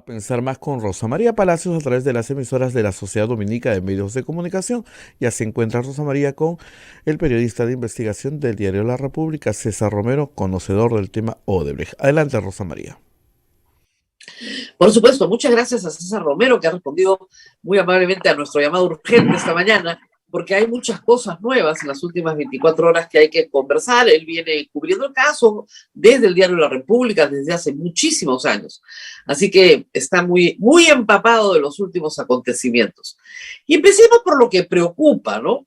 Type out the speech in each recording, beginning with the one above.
A pensar más con Rosa María Palacios a través de las emisoras de la Sociedad Dominica de Medios de Comunicación. Ya se encuentra Rosa María con el periodista de investigación del diario La República, César Romero, conocedor del tema Odebrecht. Adelante, Rosa María. Por supuesto, muchas gracias a César Romero, que ha respondido muy amablemente a nuestro llamado urgente esta mañana, porque hay muchas cosas nuevas en las últimas 24 horas que hay que conversar. Él viene cubriendo el caso desde el diario La República desde hace muchísimos años. Así que está muy, muy empapado de los últimos acontecimientos. Y empecemos por lo que preocupa, ¿no?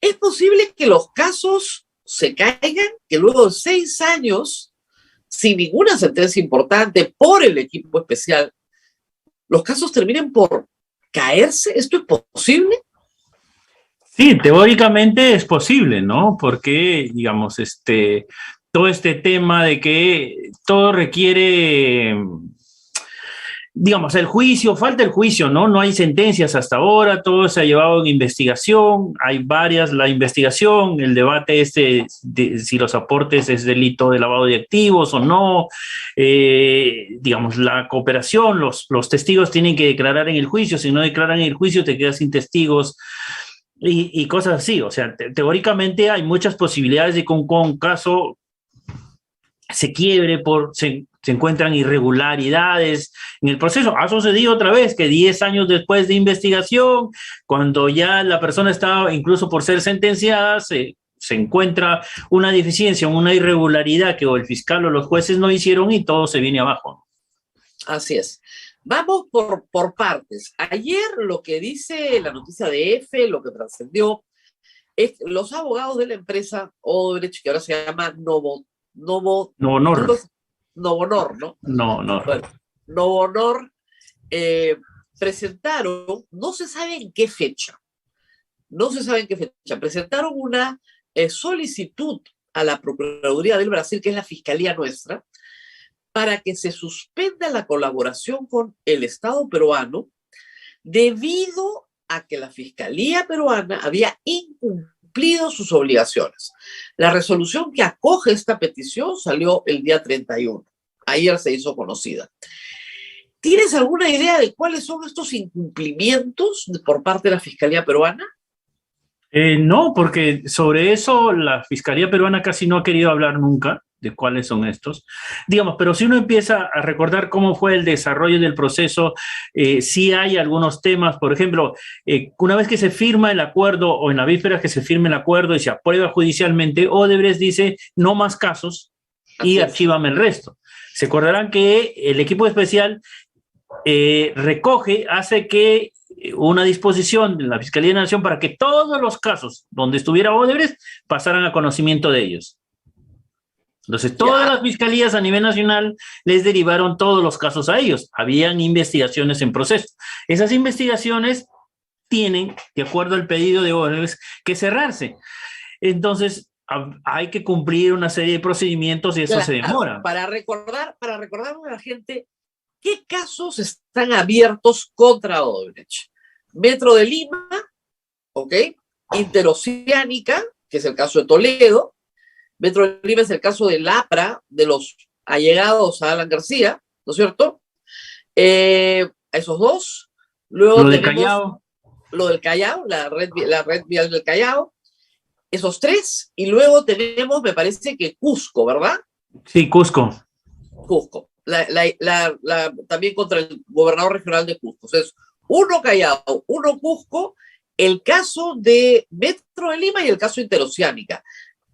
¿Es posible que los casos se caigan, que luego de 6 años, sin ninguna sentencia importante por el equipo especial, los casos terminen por caerse? ¿Esto es posible? Sí, teóricamente es posible, ¿no? Porque, digamos, todo este tema de que todo requiere, digamos, el juicio, falta el juicio, ¿no? No hay sentencias hasta ahora, todo se ha llevado en investigación, hay varias, la investigación, el debate de si los aportes es delito de lavado de activos o no, digamos, la cooperación, los testigos tienen que declarar en el juicio, si no declaran en el juicio te quedas sin testigos. Y cosas así, o sea, teóricamente hay muchas posibilidades de que un caso se quiebre, se encuentran irregularidades en el proceso. Ha sucedido otra vez que 10 años después de investigación, cuando ya la persona estaba, incluso por ser sentenciada, se encuentra una deficiencia, una irregularidad que o el fiscal o los jueces no hicieron y todo se viene abajo. Así es. Vamos por partes. Ayer lo que dice la noticia de EFE, lo que trascendió, es que los abogados de la empresa Odebrecht, que ahora se llama Novonor, ¿no? No. Bueno, Novonor presentaron, no se sabe en qué fecha, presentaron una solicitud a la Procuraduría del Brasil, que es la fiscalía nuestra, para que se suspenda la colaboración con el Estado peruano debido a que la Fiscalía peruana había incumplido sus obligaciones. La resolución que acoge esta petición salió el día 31. Ayer se hizo conocida. ¿Tienes alguna idea de cuáles son estos incumplimientos por parte de la Fiscalía peruana? No, porque sobre eso la Fiscalía peruana casi no ha querido hablar nunca de cuáles son estos. Digamos, pero si uno empieza a recordar cómo fue el desarrollo del proceso, sí hay algunos temas, por ejemplo, una vez que se firma el acuerdo o en la víspera que se firme el acuerdo y se aprueba judicialmente, Odebrecht dice no más casos y archívame el resto. Se acordarán que el equipo especial hace que una disposición de la Fiscalía de la Nación para que todos los casos donde estuviera Odebrecht pasaran a conocimiento de ellos. Entonces, todas las fiscalías a nivel nacional les derivaron todos los casos a ellos. Habían investigaciones en proceso. Esas investigaciones tienen, de acuerdo al pedido de Odebrecht, que cerrarse. Entonces, hay que cumplir una serie de procedimientos y eso se demora. Para recordar a la gente, ¿qué casos están abiertos contra Odebrecht? Metro de Lima, ¿ok? Interoceánica, que es el caso de Toledo. Metro de Lima es el caso del APRA, de los allegados a Alan García, ¿no es cierto? Esos dos. Luego lo tenemos Callao. Lo del Callao, la red vial del Callao. Esos 3. Y luego tenemos, me parece que Cusco, ¿verdad? Sí, Cusco. Cusco. También contra el gobernador regional de Cusco. O sea, es 1 Callao, 1 Cusco, el caso de Metro de Lima y el caso Interoceánica.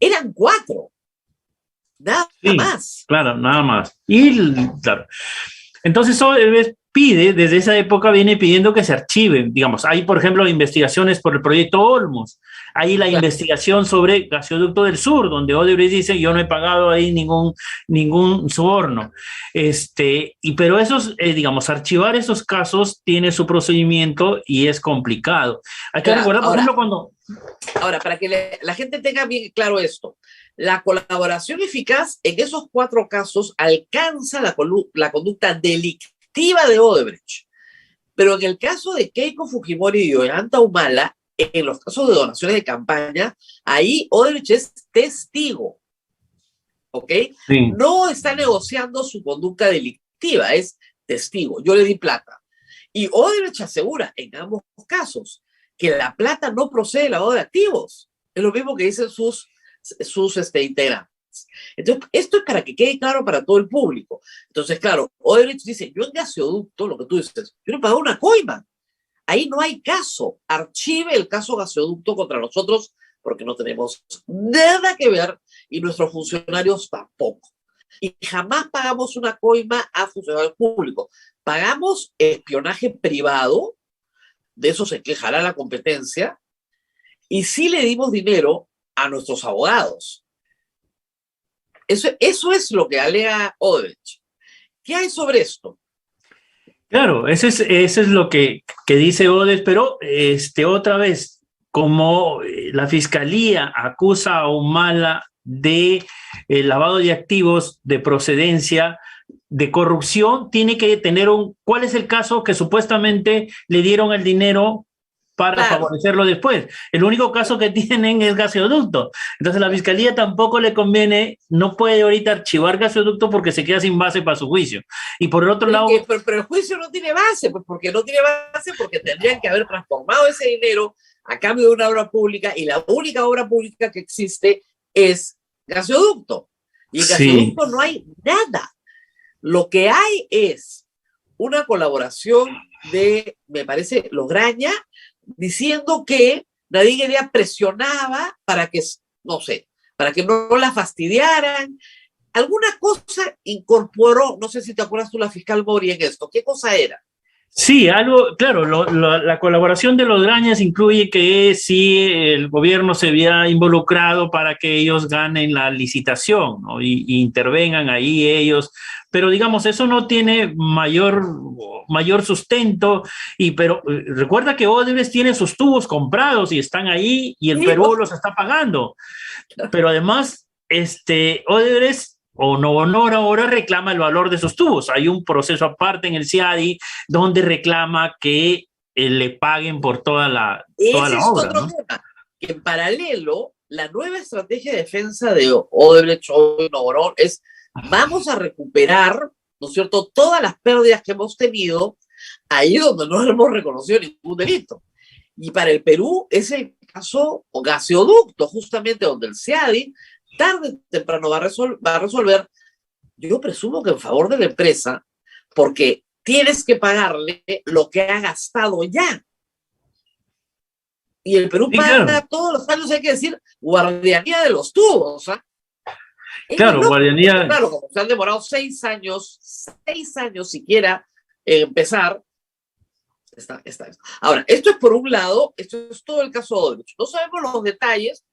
Eran 4. Nada más. Claro, nada más. Claro. Entonces, Odebrecht pide, desde esa época viene pidiendo que se archiven. Digamos, hay, por ejemplo, investigaciones por el proyecto Olmos. Hay la investigación sobre Gasoducto del Sur, donde Odebrecht dice, yo no he pagado ahí ningún soborno. Pero esos, digamos, archivar esos casos tiene su procedimiento y es complicado. Hay que recordar, por ejemplo, cuando... Ahora, para que la gente tenga bien claro esto, la colaboración eficaz en esos 4 casos alcanza la conducta delictiva de Odebrecht. Pero en el caso de Keiko Fujimori y Ollanta Humala, en los casos de donaciones de campaña, ahí Odebrecht es testigo. ¿Ok? Sí. No está negociando su conducta delictiva, es testigo, yo le di plata. Y Odebrecht asegura en ambos casos que la plata no procede de lavado de activos. Es lo mismo que dicen sus integrantes. Entonces, esto es para que quede claro para todo el público. Entonces, claro, Odebrecht dice, yo en gasoducto, lo que tú dices, yo no he pagado una coima. Ahí no hay caso. Archive el caso gasoducto contra nosotros porque no tenemos nada que ver y nuestros funcionarios tampoco. Y jamás pagamos una coima a funcionarios públicos. Pagamos espionaje privado, de eso se quejará la competencia, y sí le dimos dinero a nuestros abogados. Eso es lo que alega Odebrecht. ¿Qué hay sobre esto? Claro, eso es lo que dice Odebrecht, pero otra vez, como la fiscalía acusa a Humala de lavado de activos, de procedencia, de corrupción, tiene que tener ¿cuál es el caso que supuestamente le dieron el dinero para favorecerlo después? El único caso que tienen es gasoducto. Entonces la fiscalía tampoco le conviene, no puede ahorita archivar gasoducto porque se queda sin base para su juicio. Y por el otro lado... Pero el juicio no tiene base, pues porque no tiene base porque tendrían que haber transformado ese dinero a cambio de una obra pública y la única obra pública que existe es gasoducto. Y en gasoducto no hay nada. Lo que hay es una colaboración de, me parece, Lograña, diciendo que Nadine Heredia presionaba para que, no sé, para que no la fastidiaran. Alguna cosa incorporó, no sé si te acuerdas tú, la fiscal Mori en esto. ¿Qué cosa era? Sí, algo, claro, la colaboración de Lograñas incluye que sí, el gobierno se había involucrado para que ellos ganen la licitación, ¿no? y intervengan ahí ellos, pero digamos, eso no tiene mayor sustento, pero recuerda que Odebrecht tiene sus tubos comprados y están ahí y el Perú los está pagando, pero además, Odebrecht o Novo Honor ahora reclama el valor de sus tubos. Hay un proceso aparte en el CIADI donde reclama que le paguen por toda la obra. Otro tema, que en paralelo, la nueva estrategia de defensa de Odebrecht o Novo Honor es vamos a recuperar, ¿no es cierto?, todas las pérdidas que hemos tenido ahí donde no hemos reconocido ningún delito. Y para el Perú es el caso o gasoducto, justamente donde el CIADI tarde o temprano va a resolver, yo presumo que en favor de la empresa, porque tienes que pagarle lo que ha gastado ya. Y el Perú paga todos los años, hay que decir, guardianía de los tubos. Claro, guardianía. Claro, como se han demorado 6 años siquiera en empezar. Ahora, esto es por un lado, esto es todo el caso de Odebrecht. No sabemos los detalles,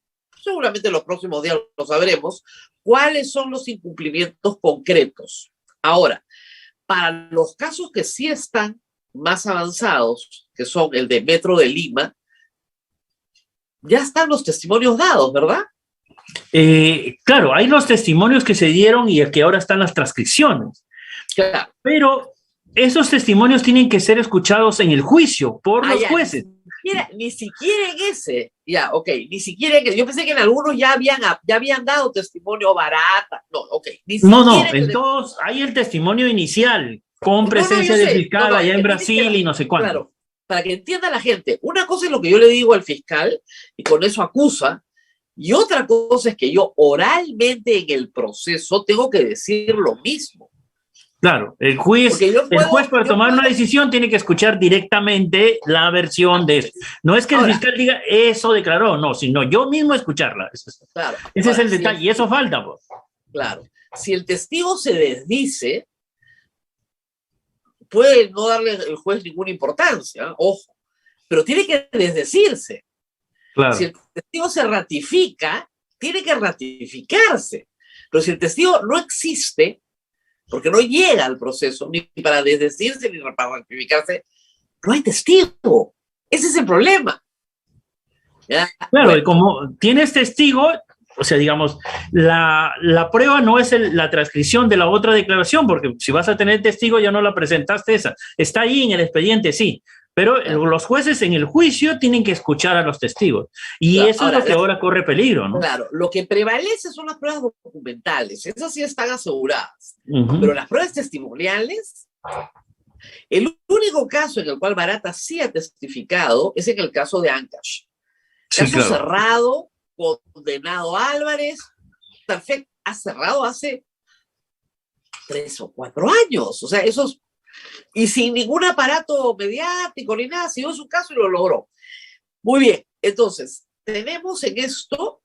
seguramente en los próximos días lo sabremos, cuáles son los incumplimientos concretos. Ahora, para los casos que sí están más avanzados, que son el de Metro de Lima, ya están los testimonios dados, ¿verdad? Claro, hay los testimonios que se dieron y que ahora están las transcripciones. Claro. Pero esos testimonios tienen que ser escuchados en el juicio por los jueces. Ni siquiera en ese. Ya, ok. Ni siquiera en ese. Yo pensé que en algunos ya habían dado testimonio barata. No, ok. No, en todos hay el testimonio inicial con presencia del fiscal allá en Brasil y no sé cuánto. Claro, para que entienda la gente. Una cosa es lo que yo le digo al fiscal y con eso acusa, y otra cosa es que yo oralmente en el proceso tengo que decir lo mismo. Claro, el juez para tomar una decisión tiene que escuchar directamente la versión de eso. No es que el fiscal diga eso declaró, no, sino yo mismo escucharla. Claro. Ese es el detalle, y eso falta. Pues. Claro. Si el testigo se desdice, puede no darle el juez ninguna importancia, ojo, pero tiene que desdecirse. Claro. Si el testigo se ratifica, tiene que ratificarse. Pero si el testigo no existe, porque no llega al proceso ni para desdecirse ni para ratificarse, no hay testigo. Ese es el problema. ¿Ya? Claro, y como tienes testigo, o sea, digamos, la prueba no es la transcripción de la otra declaración, porque si vas a tener testigo ya no la presentaste esa. Está ahí en el expediente, sí. Pero los jueces en el juicio tienen que escuchar a los testigos. Y eso es lo que ahora corre peligro, ¿no? Claro, lo que prevalece son las pruebas documentales. Esas sí están aseguradas. Pero las pruebas testimoniales, El único caso en el cual Barata sí ha testificado es en el caso de Ancash. Sí, Caso claro. cerrado, condenado Álvarez, perfecto, ha cerrado hace 3 o 4 años. O sea, esos, y sin ningún aparato mediático ni nada, siguió su caso y lo logró. Muy bien, entonces, tenemos en esto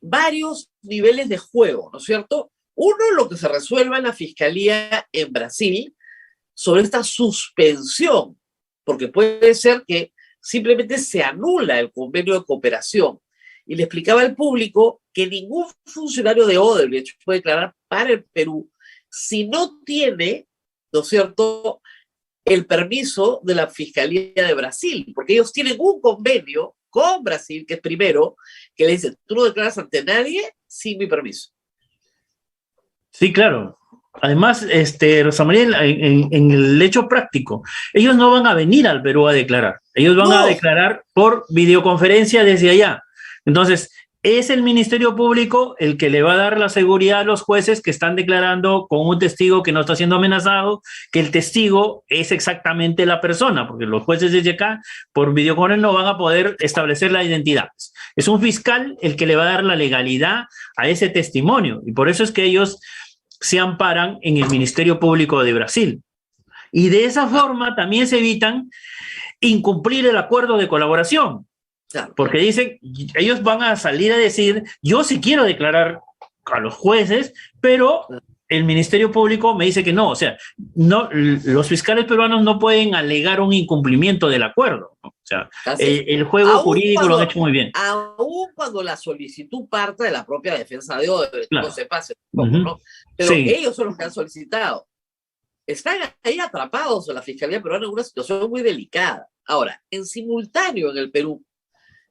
varios niveles de juego, ¿no es cierto? Uno, lo que se resuelva en la Fiscalía en Brasil sobre esta suspensión, porque puede ser que simplemente se anula el convenio de cooperación. Y le explicaba al público que ningún funcionario de Odebrecht puede declarar para el Perú si no tiene, ¿no es cierto?, el permiso de la Fiscalía de Brasil, porque ellos tienen un convenio con Brasil, que es primero, que le dice, tú no declaras ante nadie sin mi permiso. Sí, claro. Además, Rosa María, en el hecho práctico, ellos no van a venir al Perú a declarar. Ellos van a declarar por videoconferencia desde allá. Entonces, es el Ministerio Público el que le va a dar la seguridad a los jueces que están declarando con un testigo que no está siendo amenazado, que el testigo es exactamente la persona, porque los jueces desde acá, por videoconferencia, no van a poder establecer la identidad. Es un fiscal el que le va a dar la legalidad a ese testimonio, y por eso es que ellos se amparan en el Ministerio Público de Brasil. Y de esa forma también se evitan incumplir el acuerdo de colaboración. Claro. Porque dicen, ellos van a salir a decir, yo sí quiero declarar a los jueces, pero el Ministerio Público me dice que no. O sea, no, los fiscales peruanos no pueden alegar un incumplimiento del acuerdo, ¿no? O sea, el juego jurídico lo han hecho muy bien. Aún cuando la solicitud parte de la propia defensa de Odebrecht, claro. No se pase poco, ¿no? Pero sí, ellos son los que han solicitado. Están ahí atrapados en la Fiscalía Peruana en una situación muy delicada. Ahora, en simultáneo en el Perú,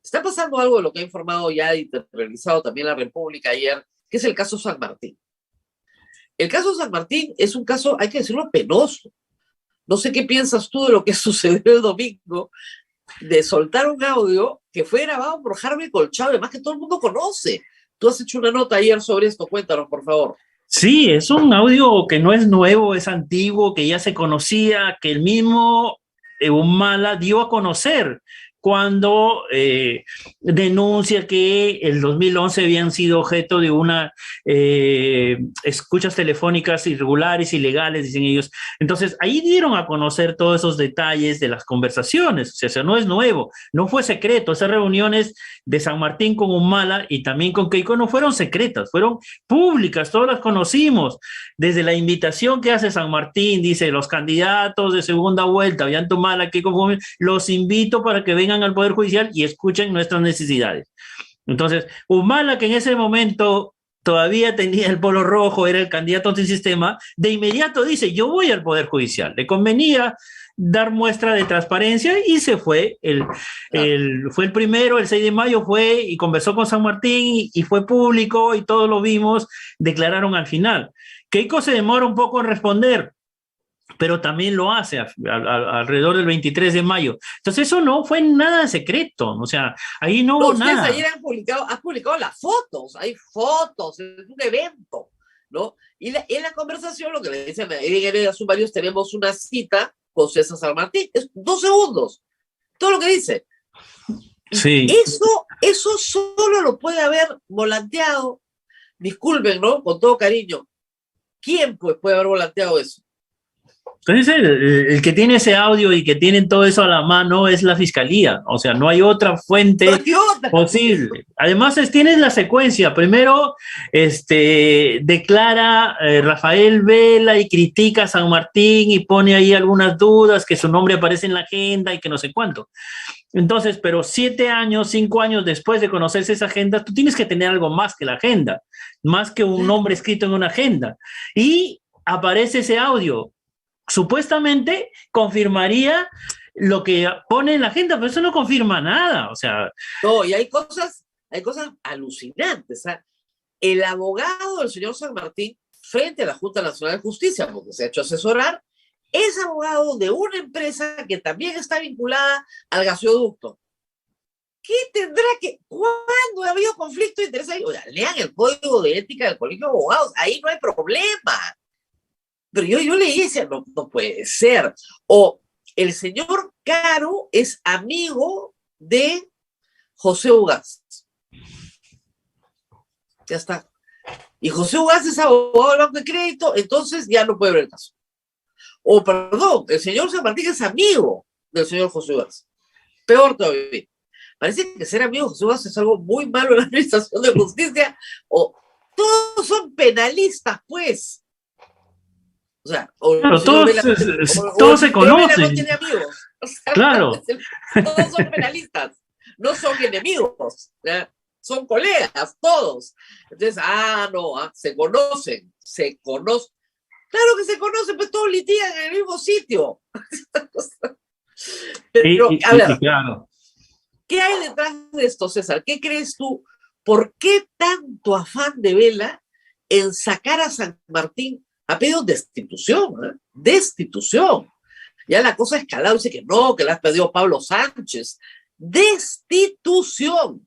está pasando algo de lo que ha informado ya y realizado también la República ayer, que es el caso San Martín. El caso San Martín es un caso, hay que decirlo, penoso. No sé qué piensas tú de lo que sucedió el domingo, de soltar un audio que fue grabado por Harvey Colchado, además que todo el mundo conoce. Tú has hecho una nota ayer sobre esto, cuéntanos, por favor. Sí, es un audio que no es nuevo, es antiguo, que ya se conocía, que el mismo Humala dio a conocer cuando denuncia que el 2011 habían sido objeto de una escuchas telefónicas irregulares, ilegales, dicen ellos. Entonces, ahí dieron a conocer todos esos detalles de las conversaciones. O sea, no es nuevo, no fue secreto. Esas reuniones de San Martín con Humala y también con Keiko no fueron secretas, fueron públicas, todas las conocimos. Desde la invitación que hace San Martín, dice, los candidatos de segunda vuelta, Ollanta Humala, Keiko, los invito para que vengan al Poder Judicial y escuchen nuestras necesidades. Entonces, Humala, que en ese momento todavía tenía el polo rojo, era el candidato antisistema, de inmediato dice, yo voy al Poder Judicial. Le convenía dar muestra de transparencia y se fue. Fue el primero, el 6 de mayo fue y conversó con San Martín y fue público y todos lo vimos, declararon al final. Keiko se demora un poco en responder, pero también lo hace alrededor del 23 de mayo. Entonces eso no fue nada secreto, o sea, ahí no hubo nada. Ustedes ayer han publicado las fotos, hay fotos, es un evento, ¿no? Y en la conversación lo que le dicen a sus varios, tenemos una cita con César San Martín, es 2 segundos, todo lo que dice. Sí. Eso solo lo puede haber volanteado, disculpen, ¿no? Con todo cariño. ¿Quién pues puede haber volanteado eso? Entonces, el que tiene ese audio y que tienen todo eso a la mano es la fiscalía. O sea, no hay otra fuente posible. Además, tienes la secuencia. Primero, declara Rafael Vela y critica a San Martín y pone ahí algunas dudas, que su nombre aparece en la agenda y que no sé cuánto. Entonces, pero 7 años, 5 años después de conocerse esa agenda, tú tienes que tener algo más que la agenda, más que un nombre escrito en una agenda. Y aparece ese audio. Supuestamente confirmaría lo que pone en la agenda, pero eso no confirma nada, o sea... No, y hay cosas alucinantes, ¿eh? El abogado del señor San Martín, frente a la Junta Nacional de Justicia, porque se ha hecho asesorar, es abogado de una empresa que también está vinculada al gasoducto. ¿Qué tendrá que...? ¿Cuándo ha habido conflicto de interés ahí? O sea, lean el código de ética del Colegio de Abogados, ahí no hay problema. Pero yo leí y decía, no puede ser. O el señor Caro es amigo de José Ugaz. Ya está. Y José Ugaz es abogado del Banco de Crédito, entonces ya no puede ver el caso. O, perdón, el señor San Martín es amigo del señor José Ugaz. Peor todavía. Parece que ser amigo de José Ugaz es algo muy malo en la administración de justicia. O todos son penalistas, pues. O sea, claro, todos se conocen. No tiene amigos. O sea, claro. Todos son penalistas. No son enemigos. ¿Ya? Son colegas, todos. Entonces, se conocen. Claro que se conocen, pues todos litigan en el mismo sitio. Pero, a ver, claro. ¿qué hay detrás de esto, César? ¿Qué crees tú? ¿Por qué tanto afán de Vela en sacar a San Martín? Ha pedido destitución, ¿eh? Destitución. Ya la cosa ha escalado, dice que no, que la ha pedido Pablo Sánchez. Destitución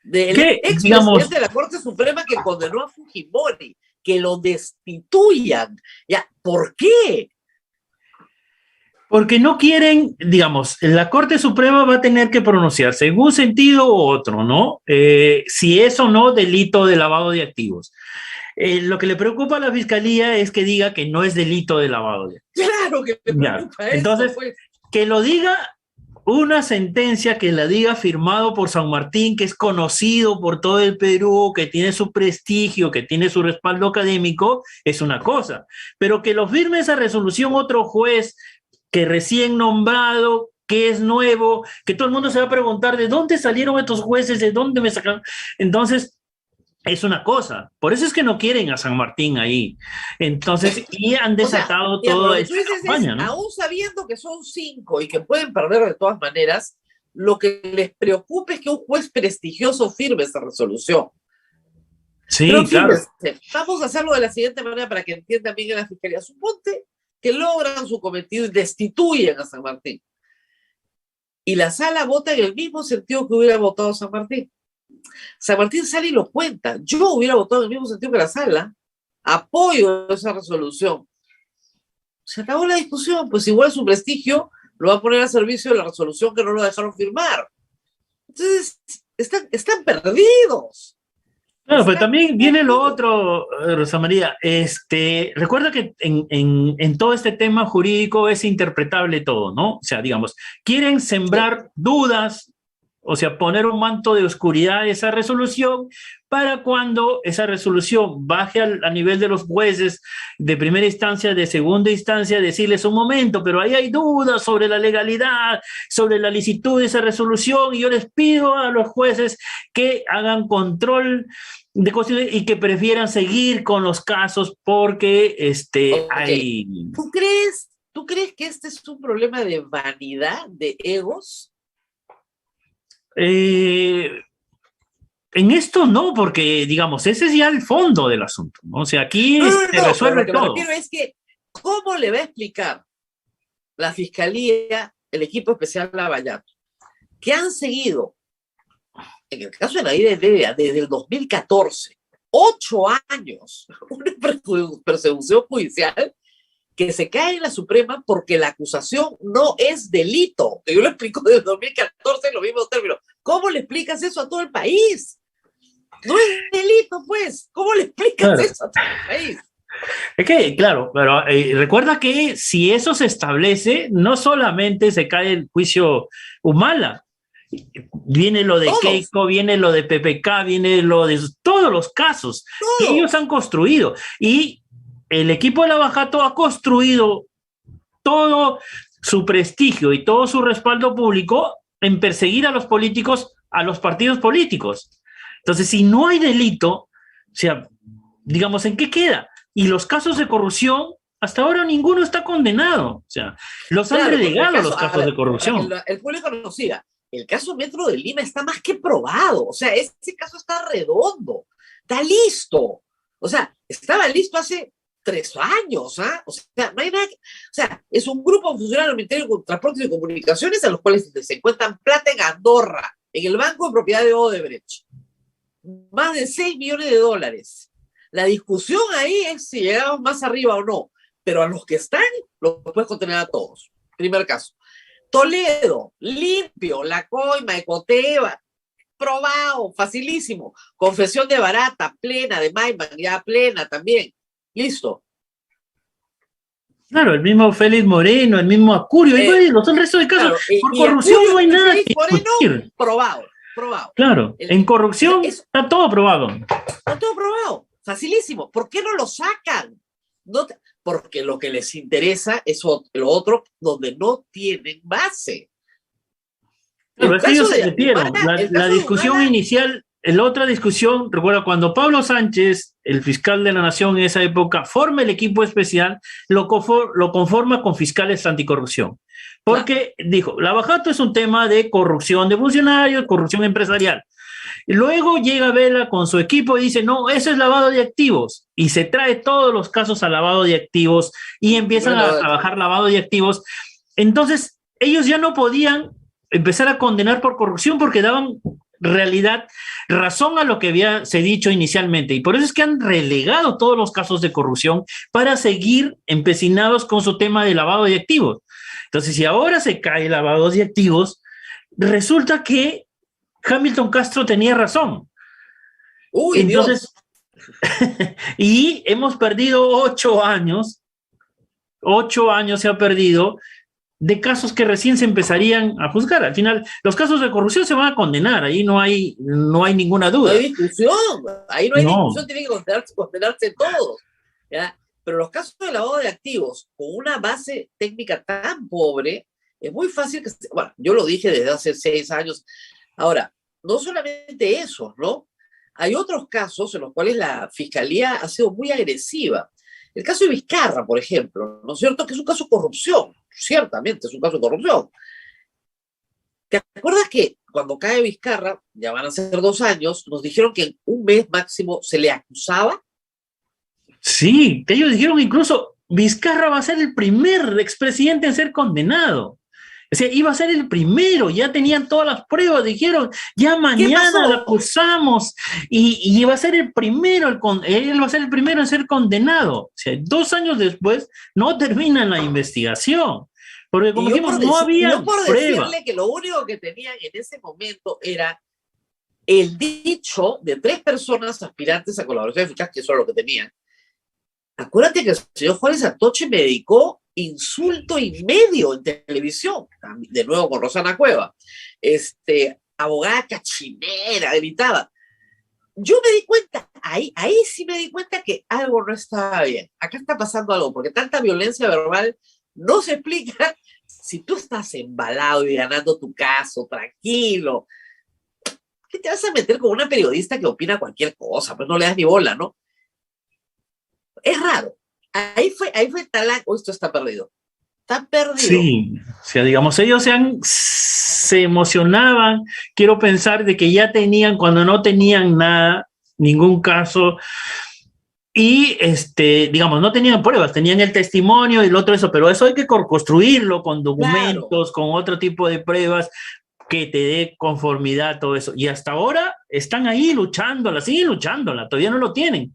del expresidente de la Corte Suprema que condenó a Fujimori, que lo destituyan. Ya, ¿por qué? Porque no quieren, digamos, la Corte Suprema va a tener que pronunciarse en un sentido u otro, ¿no? Si es o no delito de lavado de activos. Lo que le preocupa a la Fiscalía es que diga que no es delito de lavado de activos. Claro que me preocupa eso. Entonces, pues. Que lo diga una sentencia, que la diga firmado por San Martín, que es conocido por todo el Perú, que tiene su prestigio, que tiene su respaldo académico, es una cosa. Pero que lo firme esa resolución otro juez que recién nombrado, que es nuevo, que todo el mundo se va a preguntar de dónde salieron estos jueces, de dónde me sacaron. Entonces, es una cosa. Por eso es que no quieren a San Martín ahí. Entonces, y han desatado toda esta campaña, ¿no? Aún sabiendo que son 5 y que pueden perder de todas maneras, lo que les preocupa es que un juez prestigioso firme esa resolución. Sí, pero claro. Vamos a hacerlo de la siguiente manera para que entiendan bien en la Fiscalía. Suponte que logran su cometido y destituyen a San Martín. Y la sala vota en el mismo sentido que hubiera votado San Martín. San Martín sale y lo cuenta. Yo hubiera votado en el mismo sentido que la sala. Apoyo esa resolución. Se acabó la discusión. Pues igual su prestigio lo va a poner a servicio de la resolución que no lo dejaron firmar. Entonces, están perdidos. Claro, pero también viene lo otro, Rosa María. Recuerda que en todo este tema jurídico es interpretable todo, ¿no? O sea, digamos, quieren sembrar dudas, o sea, poner un manto de oscuridad a esa resolución para cuando esa resolución baje a nivel de los jueces de primera instancia, de segunda instancia, decirles un momento, pero ahí hay dudas sobre la legalidad, sobre la licitud de esa resolución, y yo les pido a los jueces que hagan control de cuestiones y que prefieran seguir con los casos porque hay... ¿Tú crees que este es un problema de vanidad, de egos? En esto no, porque, digamos, ese es ya el fondo del asunto, ¿no? O sea, aquí se resuelve todo. Lo que me refiero es que, ¿cómo le va a explicar la Fiscalía, el equipo especial Lavallato, que han seguido, en el caso de la IDD, desde el 2014, 8 años, una persecución judicial que se cae en la Suprema porque la acusación no es delito? Yo lo explico desde el 2014 en los mismos términos. ¿Cómo le explicas eso a todo el país? No es delito, pues. ¿Cómo le explicas eso a todo el país? Es que, claro, pero recuerda que si eso se establece, no solamente se cae el juicio Humala, viene lo de Keiko, viene lo de PPK, viene lo de todos los casos que ellos han construido. Y el equipo de Lavallato ha construido todo su prestigio y todo su respaldo público en perseguir a los políticos, a los partidos políticos. Entonces, si no hay delito, o sea, digamos, ¿en qué queda? Y los casos de corrupción, hasta ahora ninguno está condenado. O sea, los han relegado los casos de corrupción. El público no siga. El caso Metro de Lima está más que probado. O sea, ese caso está redondo. Está listo. O sea, estaba listo hace 3 años, ¿ah? O sea, no hay nada que... O sea, es un grupo de funcionarios del Ministerio de Transportes y Comunicaciones a los cuales se encuentran plata en Andorra, en el Banco de Propiedad de Odebrecht. Más de $6 millones. La discusión ahí es si llegamos más arriba o no, pero a los que están, los puedes contener a todos. Primer caso. Toledo, limpio, la coima, Ecoteva, probado, facilísimo. Confesión de Barata, plena, de Maiman, ya plena también. Listo. Claro, el mismo Félix Moreno, el mismo Acurio, y bueno, el resto de casos. Claro, por corrupción Acurio, no hay nada que Moreno, discutir. probado. Claro, en corrupción está todo probado. Está todo probado, facilísimo. ¿Por qué no lo sacan? No, porque lo que les interesa es lo otro donde no tienen base. Pero es que ellos se metieron. La discusión inicial, la otra discusión, recuerda, cuando Pablo Sánchez, el fiscal de la Nación en esa época, forma el equipo especial, lo conforma con fiscales anticorrupción. Porque dijo, Lavajato es un tema de corrupción de funcionarios, corrupción empresarial. Y luego llega Vela con su equipo y dice, no, eso es lavado de activos. Y se trae todos los casos a lavado de activos y empiezan a trabajar lavado de activos. Entonces, ellos ya no podían empezar a condenar por corrupción porque daban razón a lo que se dicho inicialmente. Y por eso es que han relegado todos los casos de corrupción para seguir empecinados con su tema de lavado de activos. Entonces, si ahora se cae lavado de activos, resulta que Hamilton Castro tenía razón. Uy, entonces, y hemos perdido 8 años. 8 años se ha perdido de casos que recién se empezarían a juzgar. Al final, los casos de corrupción se van a condenar, ahí no hay ninguna duda. No hay discusión, ahí no hay discusión, tienen que condenarse todos, ¿ya? Pero los casos de lavado de activos con una base técnica tan pobre, es muy fácil que, bueno, yo lo dije desde hace 6 años. Ahora, no solamente eso, ¿no? Hay otros casos en los cuales la fiscalía ha sido muy agresiva. El caso de Vizcarra, por ejemplo, ¿no es cierto? Que es un caso de corrupción, ciertamente es un caso de corrupción. ¿Te acuerdas que cuando cae Vizcarra, ya van a ser 2 años, nos dijeron que en un mes máximo se le acusaba? Sí, ellos dijeron incluso, Vizcarra va a ser el primer expresidente en ser condenado. O sea, iba a ser el primero, ya tenían todas las pruebas, dijeron, ya mañana lo acusamos y iba a ser el primero, él va a ser el primero en ser condenado. O sea, 2 años después no terminan la investigación, porque como dijimos, no había pruebas. Decirle que lo único que tenían en ese momento era el dicho de 3 personas aspirantes a colaboración eficaz, que eso es lo que tenían. Acuérdate que el señor Juárez Atoche me dedicó insulto y medio en televisión, de nuevo con Rosana Cueva, abogada cachinera, gritaba. Yo me di cuenta, ahí sí me di cuenta que algo no estaba bien. Acá está pasando algo, porque tanta violencia verbal no se explica si tú estás embalado y ganando tu caso, tranquilo. ¿Qué te vas a meter con una periodista que opina cualquier cosa? Pues no le das ni bola, ¿no? Es raro. Ahí fue Talán. Esto está perdido. Está perdido. Sí, o sea, digamos, ellos se emocionaban. Quiero pensar de que ya tenían, cuando no tenían nada, ningún caso, y digamos, no tenían pruebas, tenían el testimonio y lo otro eso, pero eso hay que construirlo con documentos, con otro tipo de pruebas que te dé conformidad, todo eso. Y hasta ahora están ahí luchándola, siguen luchándola, todavía no lo tienen.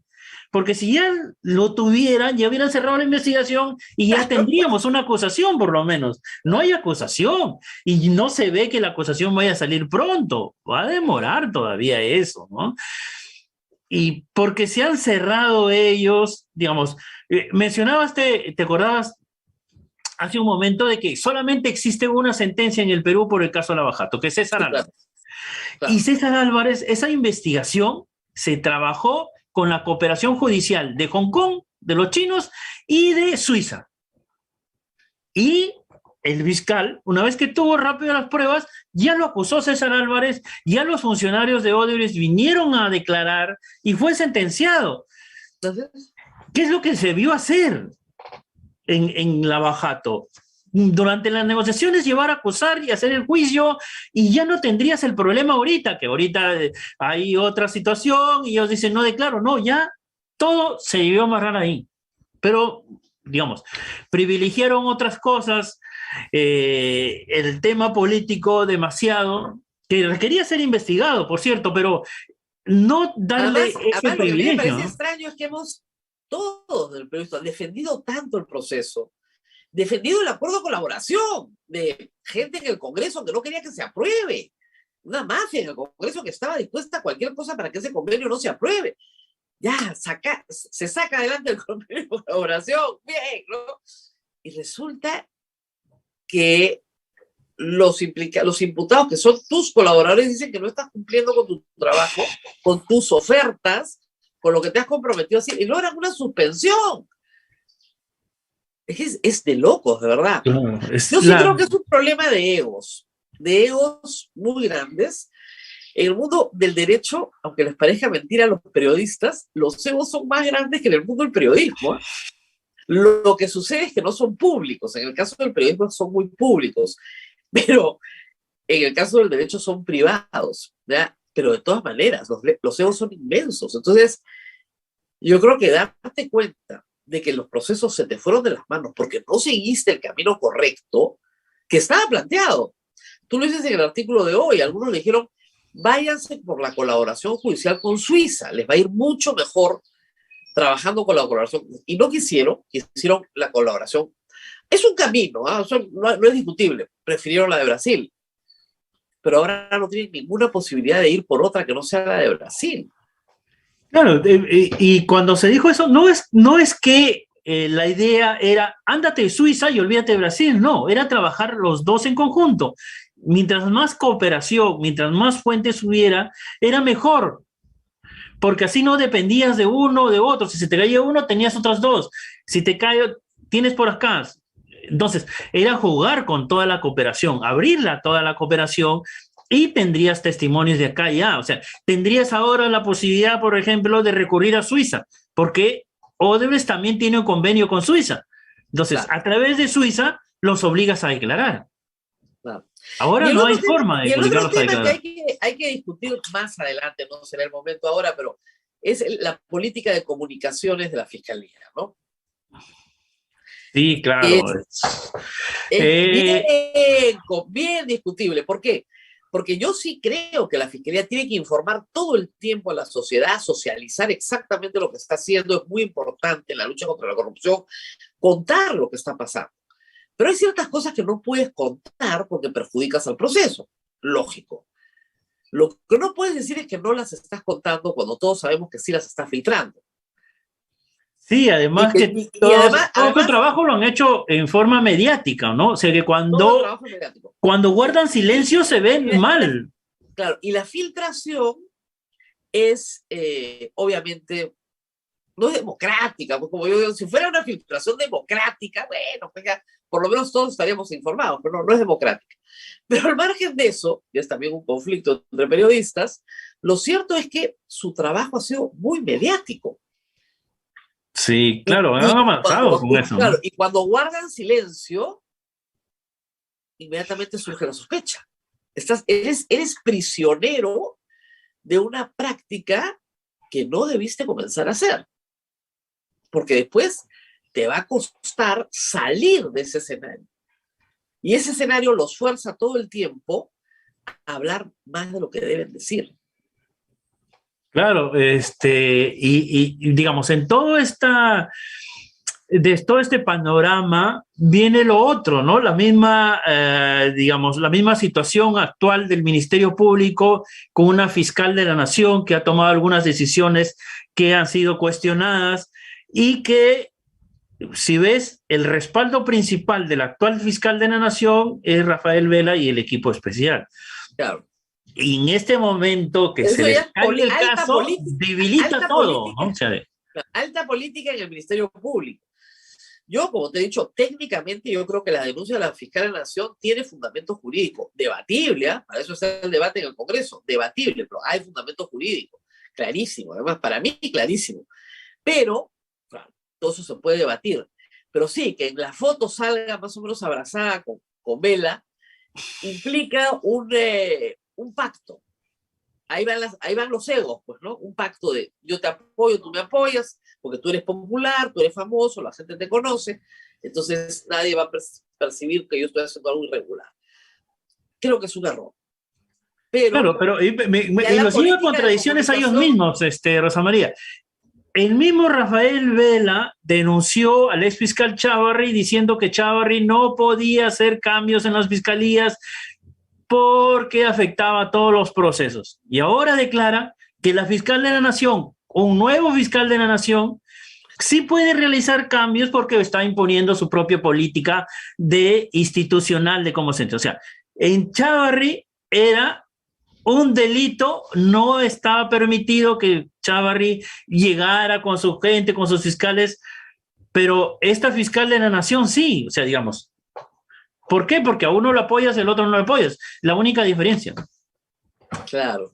Porque si ya lo tuvieran, ya hubieran cerrado la investigación y ya tendríamos una acusación, por lo menos. No hay acusación y no se ve que la acusación vaya a salir pronto. Va a demorar todavía eso, ¿no? Y porque se han cerrado ellos, digamos, mencionabas, ¿te acordabas hace un momento de que solamente existe una sentencia en el Perú por el caso Lavajato, que es César Álvarez? Claro. Y César Álvarez, esa investigación se trabajó con la cooperación judicial de Hong Kong, de los chinos y de Suiza. Y el fiscal, una vez que tuvo rápido las pruebas, ya lo acusó César Álvarez, ya los funcionarios de Odebrecht vinieron a declarar y fue sentenciado. Entonces, ¿qué es lo que se vio hacer en Lavajato? Durante las negociaciones llevar a acusar y hacer el juicio y ya no tendrías el problema ahorita, que ahorita hay otra situación y ellos dicen no declaro, no, ya todo se debió amarrar ahí. Pero, digamos, privilegiaron otras cosas, el tema político demasiado, que requería ser investigado, por cierto, pero no darle ese Además, lo que a mí me privilegio, parece ¿no? extraño es que hemos, todos del periodista, defendido tanto el proceso, defendido el acuerdo de colaboración de gente en el Congreso que no quería que se apruebe, una mafia en el Congreso que estaba dispuesta a cualquier cosa para que ese convenio no se apruebe. Ya, se saca adelante el convenio de colaboración, bien, ¿no? Y resulta que los imputados, que son tus colaboradores, dicen que no estás cumpliendo con tu trabajo, con tus ofertas, con lo que te has comprometido así, y logran una suspensión. Es de locos, de verdad. Claro, Yo sí creo que es un problema de egos muy grandes. En el mundo del derecho, aunque les parezca mentira a los periodistas, los egos son más grandes que en el mundo del periodismo. Lo que sucede es que no son públicos. En el caso del periodismo son muy públicos, pero en el caso del derecho son privados, ¿ya? Pero de todas maneras, los egos son inmensos. Entonces, yo creo que darte cuenta de que los procesos se te fueron de las manos porque no seguiste el camino correcto que estaba planteado. Tú lo dices en el artículo de hoy, algunos le dijeron, váyanse por la colaboración judicial con Suiza, les va a ir mucho mejor trabajando con la colaboración. Y no quisieron la colaboración. Es un camino, ¿eh? Eso no es discutible, prefirieron la de Brasil, pero ahora no tienen ninguna posibilidad de ir por otra que no sea la de Brasil. Claro, y cuando se dijo eso, no es que la idea era, ándate de Suiza y olvídate de Brasil, no, era trabajar los dos en conjunto. Mientras más cooperación, mientras más fuentes hubiera, era mejor, porque así no dependías de uno o de otro. Si se te caía uno, tenías otras dos. Si te cae, tienes por acá. Entonces, era jugar con toda la cooperación, abrirla a toda la cooperación y tendrías testimonios de acá y allá. O sea, tendrías ahora la posibilidad, por ejemplo, de recurrir a Suiza, porque Odebrecht también tiene un convenio con Suiza. Entonces, Claro. a través de Suiza, los obligas a declarar. Claro. Ahora no hay forma de y el otro obligarlos a tema declarar. que hay que discutir más adelante, no será el momento ahora, pero es la política de comunicaciones de la Fiscalía, ¿no? Sí, claro. Es bien discutible. ¿Por qué? Porque yo sí creo que la Fiscalía tiene que informar todo el tiempo a la sociedad, socializar exactamente lo que está haciendo. Es muy importante en la lucha contra la corrupción, contar lo que está pasando. Pero hay ciertas cosas que no puedes contar porque perjudicas al proceso. Lógico. Lo que no puedes decir es que no las estás contando cuando todos sabemos que sí las estás filtrando. Sí, además que todo su trabajo lo han hecho en forma mediática, ¿no? O sea que cuando guardan silencio se ven mal. Claro, y la filtración es obviamente no es democrática, pues como yo digo, si fuera una filtración democrática, bueno, pues ya, por lo menos todos estaríamos informados, pero no es democrática. Pero al margen de eso, y es también un conflicto entre periodistas, lo cierto es que su trabajo ha sido muy mediático. Sí, claro, han avanzado con eso. Claro, y cuando guardan silencio, inmediatamente surge la sospecha. Eres prisionero de una práctica que no debiste comenzar a hacer. Porque después te va a costar salir de ese escenario. Y ese escenario los fuerza todo el tiempo a hablar más de lo que deben decir. Claro, y digamos, en todo este panorama viene lo otro, ¿no? La misma, digamos, la misma situación actual del Ministerio Público con una fiscal de la Nación que ha tomado algunas decisiones que han sido cuestionadas y que, si ves, el respaldo principal del actual fiscal de la Nación es Rafael Vela y el equipo especial. Claro. Y en este momento que se les cae el caso, debilita todo, política, ¿no? O sea, alta política en el Ministerio Público. Yo, como te he dicho, técnicamente yo creo que la denuncia de la fiscal de la Nación tiene fundamento jurídico, debatible, ¿eh? Para eso está el debate en el Congreso, debatible, pero hay fundamento jurídico, clarísimo, además para mí clarísimo. Pero, claro, todo eso se puede debatir. Pero sí, que en la foto salga más o menos abrazada con Vela, implica un pacto. Ahí van los egos, pues, ¿no? Un pacto de yo te apoyo, tú me apoyas, porque tú eres popular, tú eres famoso, la gente te conoce, entonces nadie va a percibir que yo estoy haciendo algo irregular. Creo que es un error. Claro, pero ya y la los lleva a política de contradicciones a ellos comunicación, mismos, Rosa María. El mismo Rafael Vela denunció al ex fiscal Chávarri diciendo que Chávarri no podía hacer cambios en las fiscalías porque afectaba a todos los procesos. Y ahora declara que la fiscal de la Nación, un nuevo fiscal de la Nación, sí puede realizar cambios porque está imponiendo su propia política de institucional de cómo se entiende. O sea, en Chávarri era un delito, no estaba permitido que Chávarri llegara con su gente, con sus fiscales, pero esta fiscal de la Nación sí, o sea, digamos, ¿por qué? Porque a uno lo apoyas, el otro no lo apoyas, la única diferencia. claro.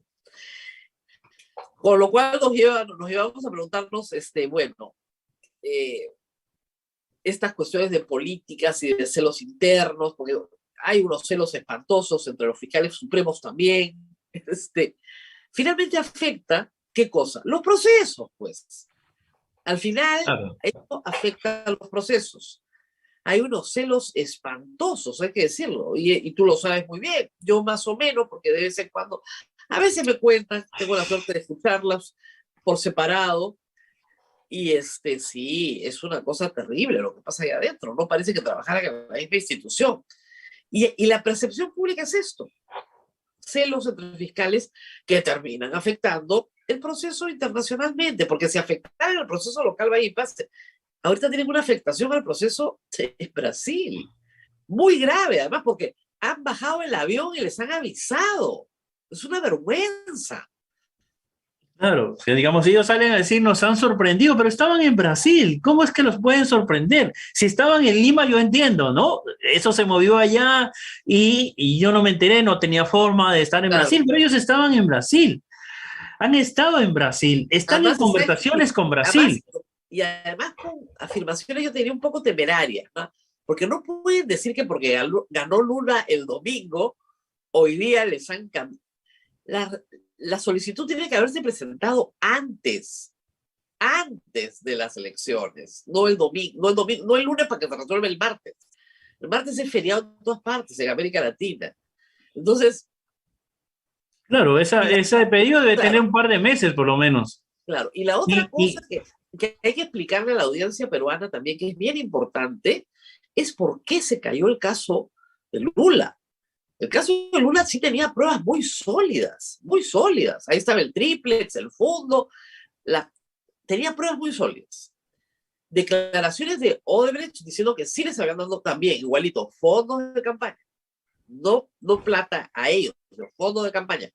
Con lo cual nos llevamos a preguntarnos, bueno, eh, estas cuestiones de políticas y de celos internos, porque hay unos celos espantosos entre los fiscales supremos también. Finalmente afecta, ¿qué cosa? Los procesos, pues. Al final, Claro. esto afecta a los procesos. Hay unos celos espantosos, hay que decirlo, y tú lo sabes muy bien, yo más o menos, porque de vez en cuando, a veces me cuentan, tengo la suerte de escucharlas por separado, y sí, es una cosa terrible lo que pasa ahí adentro, no parece que trabajaran en la misma institución. Y la percepción pública es esto, celos entre fiscales que terminan afectando el proceso internacionalmente, porque si afectaran el proceso local, vaya y pase. Ahorita tienen una afectación al proceso en Brasil, muy grave, además, porque han bajado el avión y les han avisado. Es una vergüenza. Claro, que digamos, ellos salen a decir, nos han sorprendido, pero estaban en Brasil. ¿Cómo es que los pueden sorprender? Si estaban en Lima, yo entiendo, ¿no? Eso se movió allá y yo no me enteré, no tenía forma de estar en Claro. Brasil, pero ellos estaban en Brasil. Han estado en Brasil, están en Además, conversaciones con Brasil. además con afirmaciones yo te diría un poco temerarias, ¿no? Porque no pueden decir que porque ganó Lula el domingo, hoy día les han cambiado. La solicitud tiene que haberse presentado antes de las elecciones, no el domingo, no el lunes para que se resuelva el martes. El martes es feriado en todas partes, en América Latina. Entonces, Claro, y la, ese pedido debe tener claro, un par de meses por lo menos. claro. Y la otra Y, cosa y que hay que explicarle a la audiencia peruana también, que es bien importante, es por qué se cayó el caso de Lula. El caso de Lula sí tenía pruebas muy sólidas, muy sólidas. Ahí estaba el triplex, el fondo, tenía pruebas muy sólidas. Declaraciones de Odebrecht diciendo que sí les habían dado también, igualito, fondos de campaña. No plata a ellos, los fondos de campaña.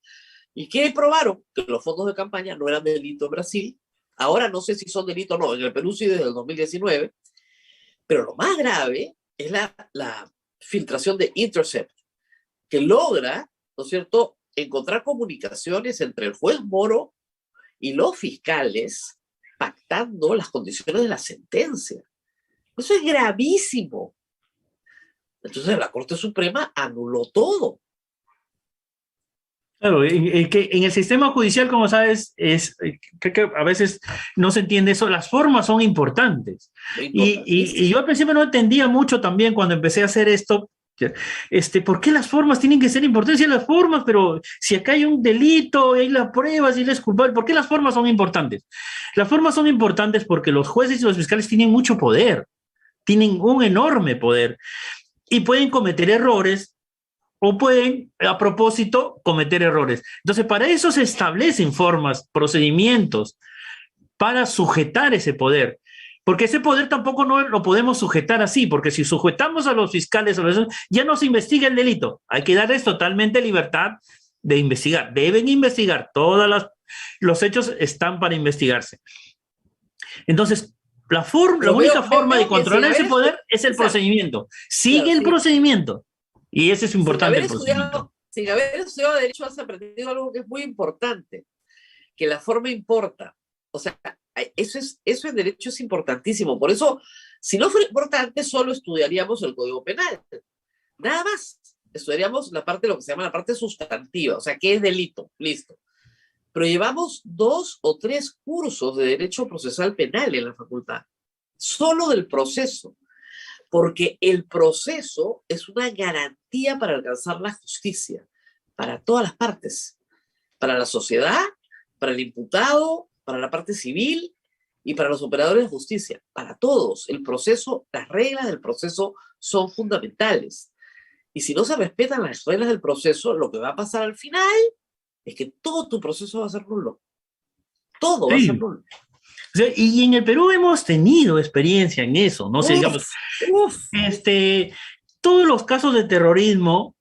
¿Y qué probaron? Que los fondos de campaña no eran delito en Brasil. Ahora no sé si son delito o no, en el Perú sí desde el 2019. Pero lo más grave es la filtración de Intercept, que logra, ¿no es cierto?, encontrar comunicaciones entre el juez Moro y los fiscales pactando las condiciones de la sentencia. Eso es gravísimo. Entonces la Corte Suprema anuló todo. claro, que en el sistema judicial, como sabes, creo que a veces no se entiende eso, las formas son importantes. Y yo al principio no entendía mucho también cuando empecé a hacer esto, ¿por qué las formas tienen que ser importantes? Sí, las formas, pero si acá hay un delito, hay las pruebas y él es culpable, ¿por qué las formas son importantes? Las formas son importantes porque los jueces y los fiscales tienen mucho poder, tienen un enorme poder y pueden cometer errores o pueden, a propósito, cometer errores. Entonces, para eso se establecen formas, procedimientos para sujetar ese poder. Porque ese poder tampoco no lo podemos sujetar así, porque si sujetamos a los fiscales, ya no se investiga el delito. Hay que darles totalmente libertad de investigar. Deben investigar. Los hechos están para investigarse. Entonces, la única forma de controlar ese poder es el procedimiento. Sigue el procedimiento. Y ese es importante. Sin haber estudiado Derecho, has aprendido algo que es muy importante, que la forma importa. O sea, eso en Derecho es importantísimo. Por eso, si no fuera importante, solo estudiaríamos el Código Penal. Nada más. Estudiaríamos la parte, lo que se llama la parte sustantiva, o sea, ¿qué es delito? Listo. Pero llevamos 2 o 3 cursos de Derecho Procesal Penal en la facultad, solo del proceso. Porque el proceso es una garantía para alcanzar la justicia. para todas las partes, para la sociedad, para el imputado, para la parte civil y para los operadores de justicia, para todos. El proceso, las reglas del proceso son fundamentales. Y si no se respetan las reglas del proceso, lo que va a pasar al final es que todo tu proceso va a ser nulo. Todo va a ser nulo. O sea, y en el Perú hemos tenido experiencia en eso, ¿no? O sea, digamos, todos los casos de terrorismo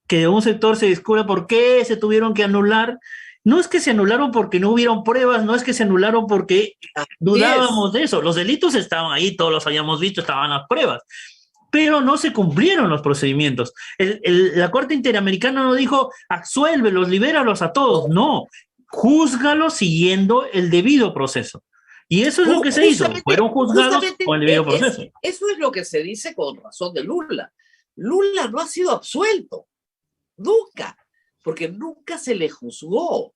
que de un sector se descubre por qué se tuvieron que anular, no es que se anularon porque no hubieron pruebas, no es que se anularon porque dudábamos de eso. Los delitos estaban ahí, todos los habíamos visto, estaban las pruebas, pero no se cumplieron los procedimientos. La Corte Interamericana no dijo, absuélvelos, libéralos a todos. No, júzgalos siguiendo el debido proceso. Y eso es lo que se hizo. Fueron juzgados con el debido proceso. Eso es lo que se dice con razón de Lula. Lula no ha sido absuelto. Nunca. Porque nunca se le juzgó.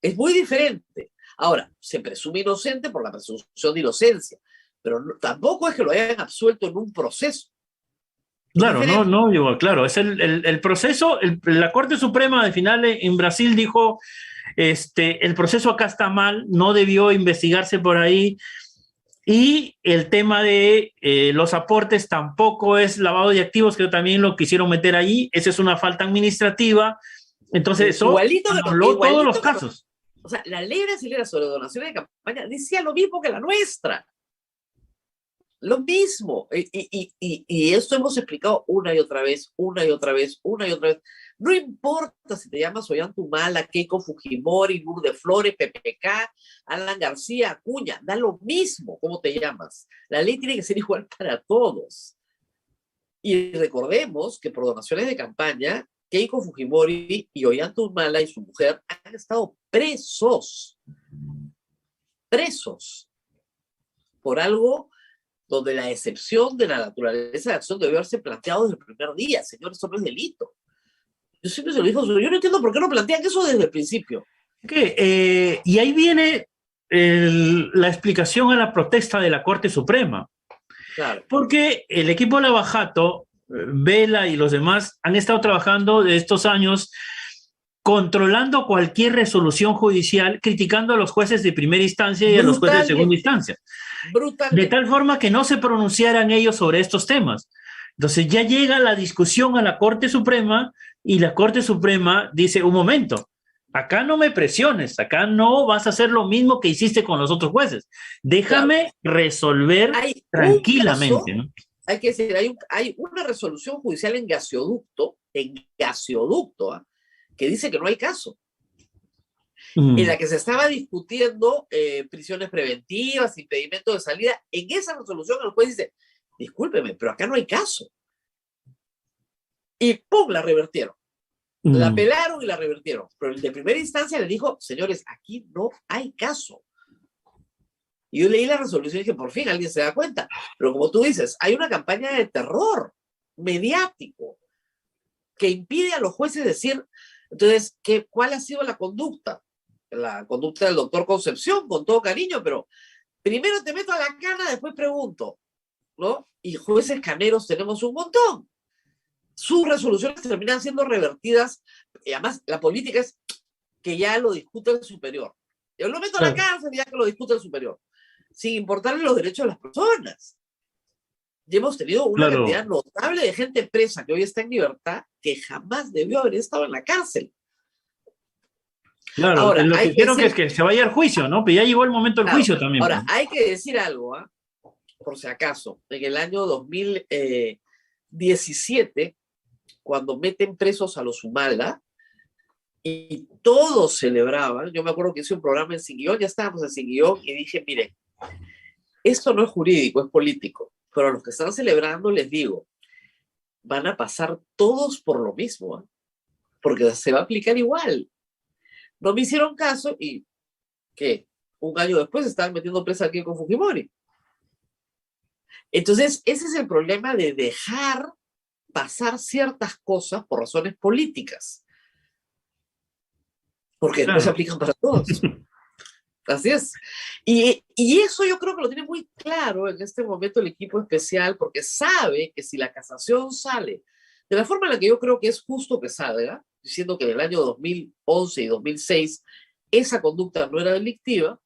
Es muy diferente. Ahora, se presume inocente por la presunción de inocencia. Pero tampoco es que lo hayan absuelto en un proceso. Claro, claro, es el proceso, la Corte Suprema al final en Brasil dijo, el proceso acá está mal, no debió investigarse por ahí, y el tema de los aportes tampoco es lavado de activos, que también lo quisieron meter allí, esa es una falta administrativa, entonces eso anuló todos los casos. O sea, la ley brasileña sobre donaciones de campaña decía lo mismo que la nuestra. Lo mismo, y esto hemos explicado una y otra vez. No importa si te llamas Ollanta, Keiko Fujimori, Lourdes Flores, PPK, Alan García, Acuña, da lo mismo cómo te llamas. La ley tiene que ser igual para todos. Y recordemos que por donaciones de campaña, Keiko Fujimori y Ollanta Humala y su mujer han estado presos por algo donde la excepción de la naturaleza de acción debió haberse planteado desde el primer día. Señores, eso no es delito. Yo siempre se lo digo, yo no entiendo por qué no plantean eso desde el principio. Y ahí viene la explicación a la protesta de la Corte Suprema. Claro. Porque el equipo Lavajato, Vela y los demás han estado trabajando de estos años controlando cualquier resolución judicial, criticando a los jueces de primera instancia y a los jueces de segunda instancia. De tal forma que no se pronunciaran ellos sobre estos temas. Entonces ya llega la discusión a la Corte Suprema y la Corte Suprema dice, un momento, acá no me presiones, acá no vas a hacer lo mismo que hiciste con los otros jueces. Déjame resolver tranquilamente. ¿No? Hay que decir, hay una resolución judicial en gasoducto, que dice que no hay caso. En la que se estaba discutiendo prisiones preventivas, impedimento de salida. En esa resolución el juez dice, discúlpeme, pero acá no hay caso. Y ¡pum!, la revertieron. La apelaron y la revertieron. Pero el de primera instancia le dijo, señores, aquí no hay caso. Y yo leí la resolución y dije, por fin alguien se da cuenta. Pero como tú dices, hay una campaña de terror mediático que impide a los jueces decir, entonces, ¿cuál ha sido la conducta? La conducta del doctor Concepción, con todo cariño, pero primero te meto a la cana, después pregunto, ¿no? Y jueces caneros tenemos un montón. Sus resoluciones terminan siendo revertidas, y además la política es que ya lo discute el superior. Yo lo meto a la cárcel y ya que lo discute el superior, sin importarle los derechos de las personas. Y hemos tenido una cantidad notable de gente presa que hoy está en libertad, que jamás debió haber estado en la cárcel. Claro, ahora, lo que quiero es que se vaya al juicio, ¿no? Pero ya llegó el momento del juicio también. Ahora, hay que decir algo, por si acaso. En el año 2017, cuando meten presos a los Humala, y todos celebraban, yo me acuerdo que hice un programa en Singuillón, ya estábamos en Singuillón, y dije, miren, esto no es jurídico, es político, pero a los que están celebrando les digo, van a pasar todos por lo mismo, porque se va a aplicar igual. No me hicieron caso y, ¿qué? Un año después estaban metiendo presa aquí con Fujimori. Entonces, ese es el problema de dejar pasar ciertas cosas por razones políticas. Porque no se aplican para todos. Así es. Y eso yo creo que lo tiene muy claro en este momento el equipo especial, porque sabe que si la casación sale de la forma en la que yo creo que es justo que salga, diciendo que en el año 2011 y 2006 esa conducta no era delictiva,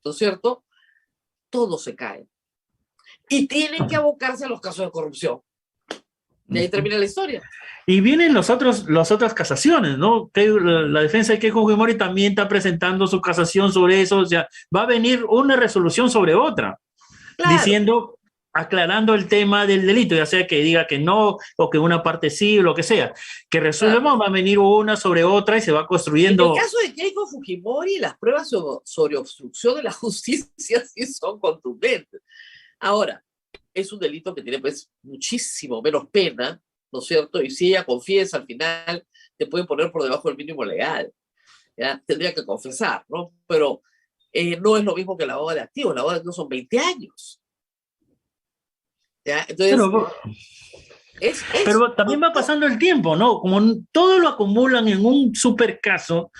¿no es cierto? Todo se cae. Y tienen que abocarse a los casos de corrupción. Y ahí termina la historia. Y vienen las otras casaciones, ¿no? La defensa de Keiko Fujimori también está presentando su casación sobre eso. O sea, va a venir una resolución sobre otra, claro, diciendo, aclarando el tema del delito, ya sea que diga que no, o que una parte sí, o lo que sea. Que resuelvamos, claro, va a venir una sobre otra y se va construyendo. En el caso de Keiko Fujimori, las pruebas sobre obstrucción de la justicia sí son contundentes. Ahora, es un delito que tiene pues muchísimo menos pena, ¿no es cierto? Y si ella confiesa, al final te pueden poner por debajo del mínimo legal. ¿Ya? Tendría que confesar, ¿no? Pero no es lo mismo que la lavado de activos. La lavado de activos son 20 años. ¿Ya? Entonces, pero también va pasando el tiempo, ¿no? Como todo lo acumulan en un super caso,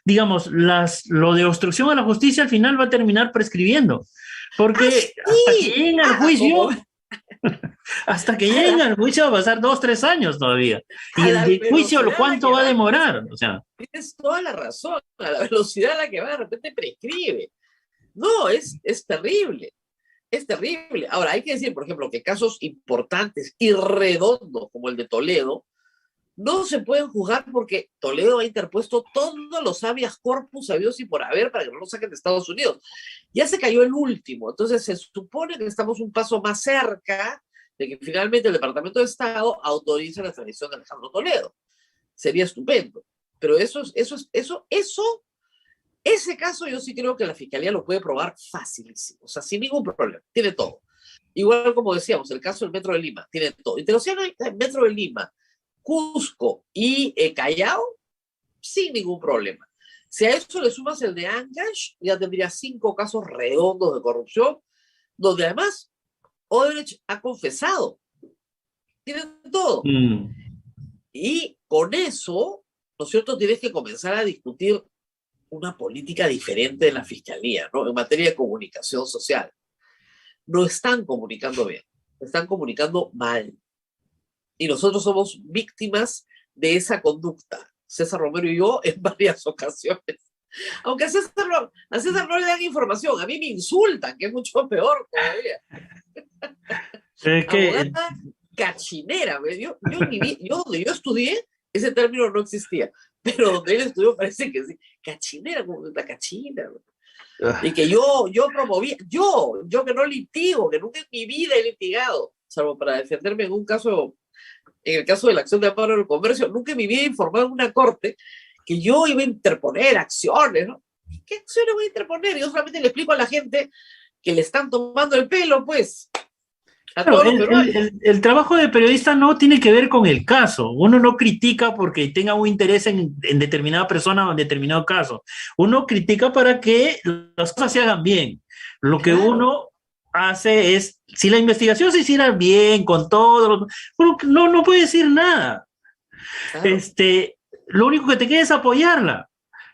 digamos, lo de obstrucción a la justicia al final va a terminar prescribiendo. Porque sí, hasta que lleguen al juicio, hasta que lleguen al juicio va a pasar 2-3 años todavía. Y el juicio, ¿cuánto va a demorar? O sea, tienes toda la razón, a la velocidad a la que va, de repente prescribe. No, es terrible. Es terrible. Ahora, hay que decir, por ejemplo, que casos importantes y redondos como el de Toledo no se pueden juzgar porque Toledo ha interpuesto todos los habeas corpus habidos y por haber para que no lo saquen de Estados Unidos. Ya se cayó el último, entonces se supone que estamos un paso más cerca de que finalmente el Departamento de Estado autorice la extradición de Alejandro Toledo. Sería estupendo. Pero ese caso yo sí creo que la Fiscalía lo puede probar facilísimo, o sea, sin ningún problema, tiene todo. Igual como decíamos, el caso del Metro de Lima, tiene todo. Y te lo decían el Metro de Lima, Cusco y Callao, sin ningún problema. Si a eso le sumas el de Ancash, ya tendría 5 casos redondos de corrupción, donde además Odebrecht ha confesado. Tienen todo. Y con eso, ¿no es cierto?, tienes que comenzar a discutir una política diferente de la Fiscalía, ¿no?, en materia de comunicación social. No están comunicando bien, están comunicando mal. Y nosotros somos víctimas de esa conducta, César Romero y yo, en varias ocasiones. Aunque a César no le dan información, a mí me insultan, que es mucho peor todavía. Abogada cachinera. Yo donde yo estudié, ese término no existía, pero donde él estudió parece que sí. Cachinera, como la cachina. Y que yo promovía, yo que no litigo, que nunca en mi vida he litigado, salvo para defenderme en el caso de la acción de amparo del comercio, nunca en mi vida he informado en una corte que yo iba a interponer acciones, ¿no? ¿Qué acciones voy a interponer? Yo solamente le explico a la gente que le están tomando el pelo, pues. Claro, el trabajo de periodista no tiene que ver con el caso. Uno no critica porque tenga un interés en determinada persona o en determinado caso. Uno critica para que las cosas se hagan bien. Lo que uno hace es, si la investigación se hiciera bien, con todo, uno no puede decir nada. Claro. Lo único que te queda es apoyarla.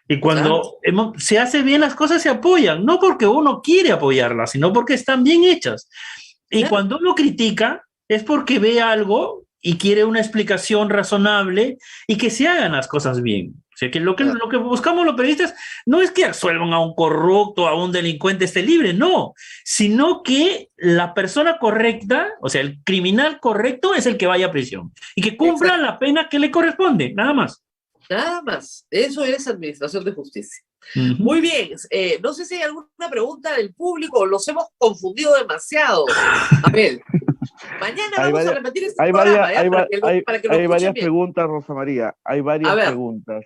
Y cuando se hace bien las cosas, se apoyan. No porque uno quiere apoyarlas, sino porque están bien hechas. Y cuando uno critica, es porque ve algo y quiere una explicación razonable y que se hagan las cosas bien. O sea, que lo que buscamos los periodistas no es que absuelvan a un corrupto, a un delincuente esté libre, no, sino que la persona correcta, o sea, el criminal correcto es el que vaya a prisión y que cumpla la pena que le corresponde, nada más. Nada más. Eso es administración de justicia. Muy bien. No sé si hay alguna pregunta del público. Los hemos confundido demasiado. A ver, mañana vamos a repetir este programa. Hay varias preguntas, Rosa María. Hay varias preguntas.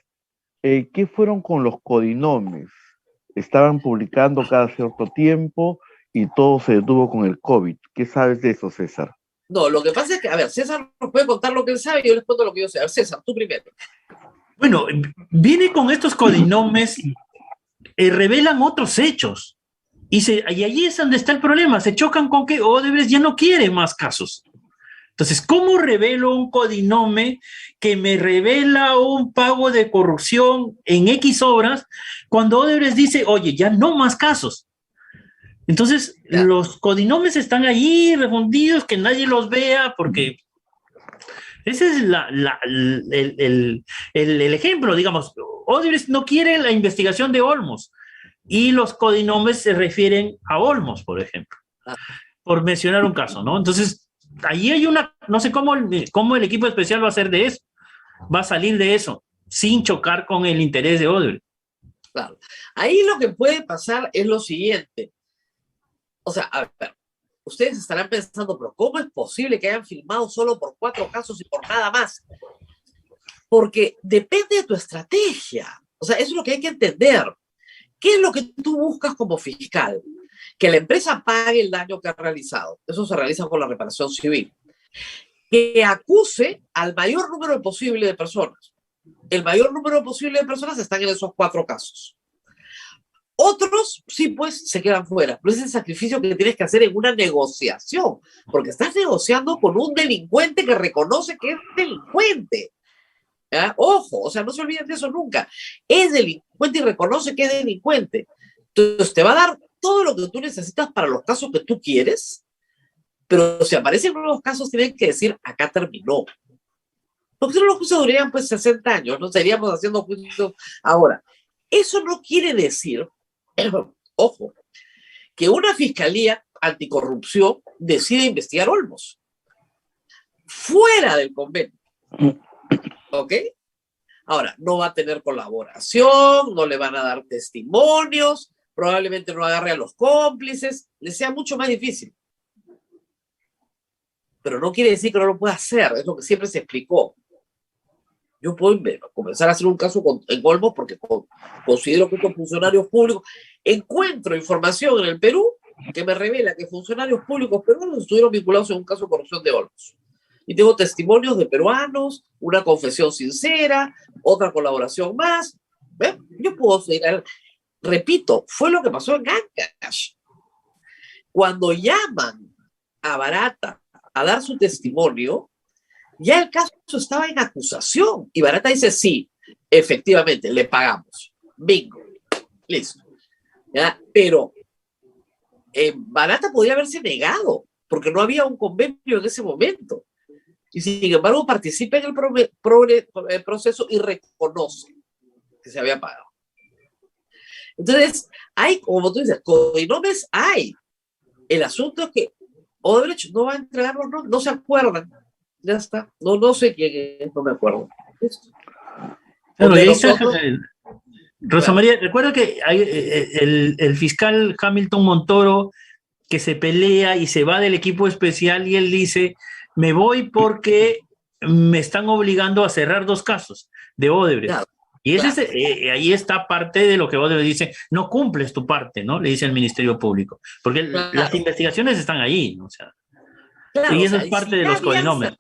¿Qué fueron con los codinomes? Estaban publicando cada cierto tiempo y todo se detuvo con el COVID. ¿Qué sabes de eso, César? No, lo que pasa es que, a ver, César nos puede contar lo que él sabe y yo les cuento lo que yo sé. A ver, César, tú primero. Bueno, viene con estos codinomes y revelan otros hechos. Y allí es donde está el problema. Se chocan con que Odebrecht ya no quiere más casos. Entonces, ¿cómo revelo un codinome que me revela un pago de corrupción en X obras cuando Odebrecht dice, oye, ya no más casos? Entonces, los codinomes están allí refundidos, que nadie los vea porque Ese es el ejemplo, digamos. Odebrecht no quiere la investigación de Olmos y los codinombres se refieren a Olmos, por ejemplo, por mencionar un caso, ¿no? Entonces, ahí hay no sé cómo el equipo especial va a hacer de eso, va a salir de eso, sin chocar con el interés de Odebrecht. Claro. Ahí lo que puede pasar es lo siguiente. O sea, a ver, ustedes estarán pensando, pero ¿cómo es posible que hayan filmado solo por 4 casos y por nada más? Porque depende de tu estrategia. O sea, eso es lo que hay que entender. ¿Qué es lo que tú buscas como fiscal? Que la empresa pague el daño que ha realizado. Eso se realiza con la reparación civil. Que acuse al mayor número posible de personas. El mayor número posible de personas están en esos 4 casos. Otros, sí, pues, se quedan fuera. Pero es el sacrificio que tienes que hacer en una negociación, porque estás negociando con un delincuente que reconoce que es delincuente. ¿Ya? Ojo, o sea, no se olviden de eso nunca. Es delincuente y reconoce que es delincuente. Entonces, te va a dar todo lo que tú necesitas para los casos que tú quieres, pero si aparecen nuevos casos, tienen que decir, acá terminó. Porque si no, los juicios durarían, pues, 60 años, no estaríamos haciendo juicios ahora. Eso no quiere decir, ojo, que una fiscalía anticorrupción decide investigar Olmos fuera del convenio. ¿Ok? Ahora, no va a tener colaboración, no le van a dar testimonios, probablemente no agarre a los cómplices, le sea mucho más difícil. Pero no quiere decir que no lo pueda hacer, es lo que siempre se explicó. Yo puedo comenzar a hacer un caso en Olmos porque considero que estos funcionarios públicos, encuentro información en el Perú que me revela que funcionarios públicos peruanos estuvieron vinculados en un caso de corrupción de Olmos. Y tengo testimonios de peruanos, una confesión sincera, otra colaboración más. ¿Ven? Yo puedo seguir. Repito, fue lo que pasó en Ancash. Cuando llaman a Barata a dar su testimonio, ya el caso estaba en acusación. Y Barata dice, sí, efectivamente, le pagamos. Bingo. Listo. ¿Ya? Pero Barata podía haberse negado, porque no había un convenio en ese momento. Y sin embargo participa en el proceso y reconoce que se había pagado. Entonces, hay, como tú dices, codinombres hay. El asunto es que Odebrecht no va a entregarlo, no se acuerdan. Ya está. No sé quién es, no me acuerdo. Claro, y Rosa María, recuerda que hay el fiscal Hamilton Montoro que se pelea y se va del equipo especial y él dice, me voy porque me están obligando a cerrar 2 casos de Odebrecht. Claro, y ahí está parte de lo que Odebrecht dice, no cumples tu parte, ¿no? Le dice el Ministerio Público, porque las investigaciones están ahí, ¿no? O sea, claro, y eso es parte de los codinombres.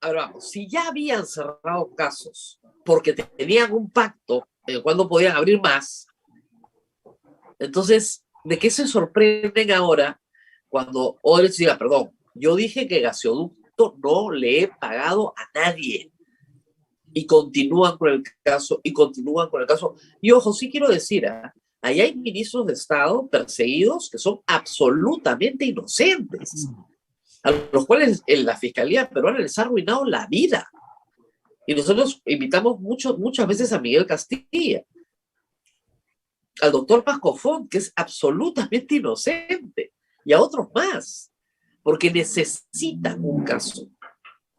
A ver, vamos, si ya habían cerrado casos porque tenían un pacto cuando podían abrir más, entonces, ¿de qué se sorprenden ahora cuando Odebrecht diga, perdón, yo dije que Gasoducto no le he pagado a nadie? Y continúan con el caso, y continúan con el caso. Y ojo, sí quiero decir, ahí hay ministros de Estado perseguidos que son absolutamente inocentes, a los cuales la Fiscalía peruana les ha arruinado la vida. Y nosotros invitamos muchas veces a Miguel Castilla, al doctor Pascofón, que es absolutamente inocente, y a otros más, porque necesitan un caso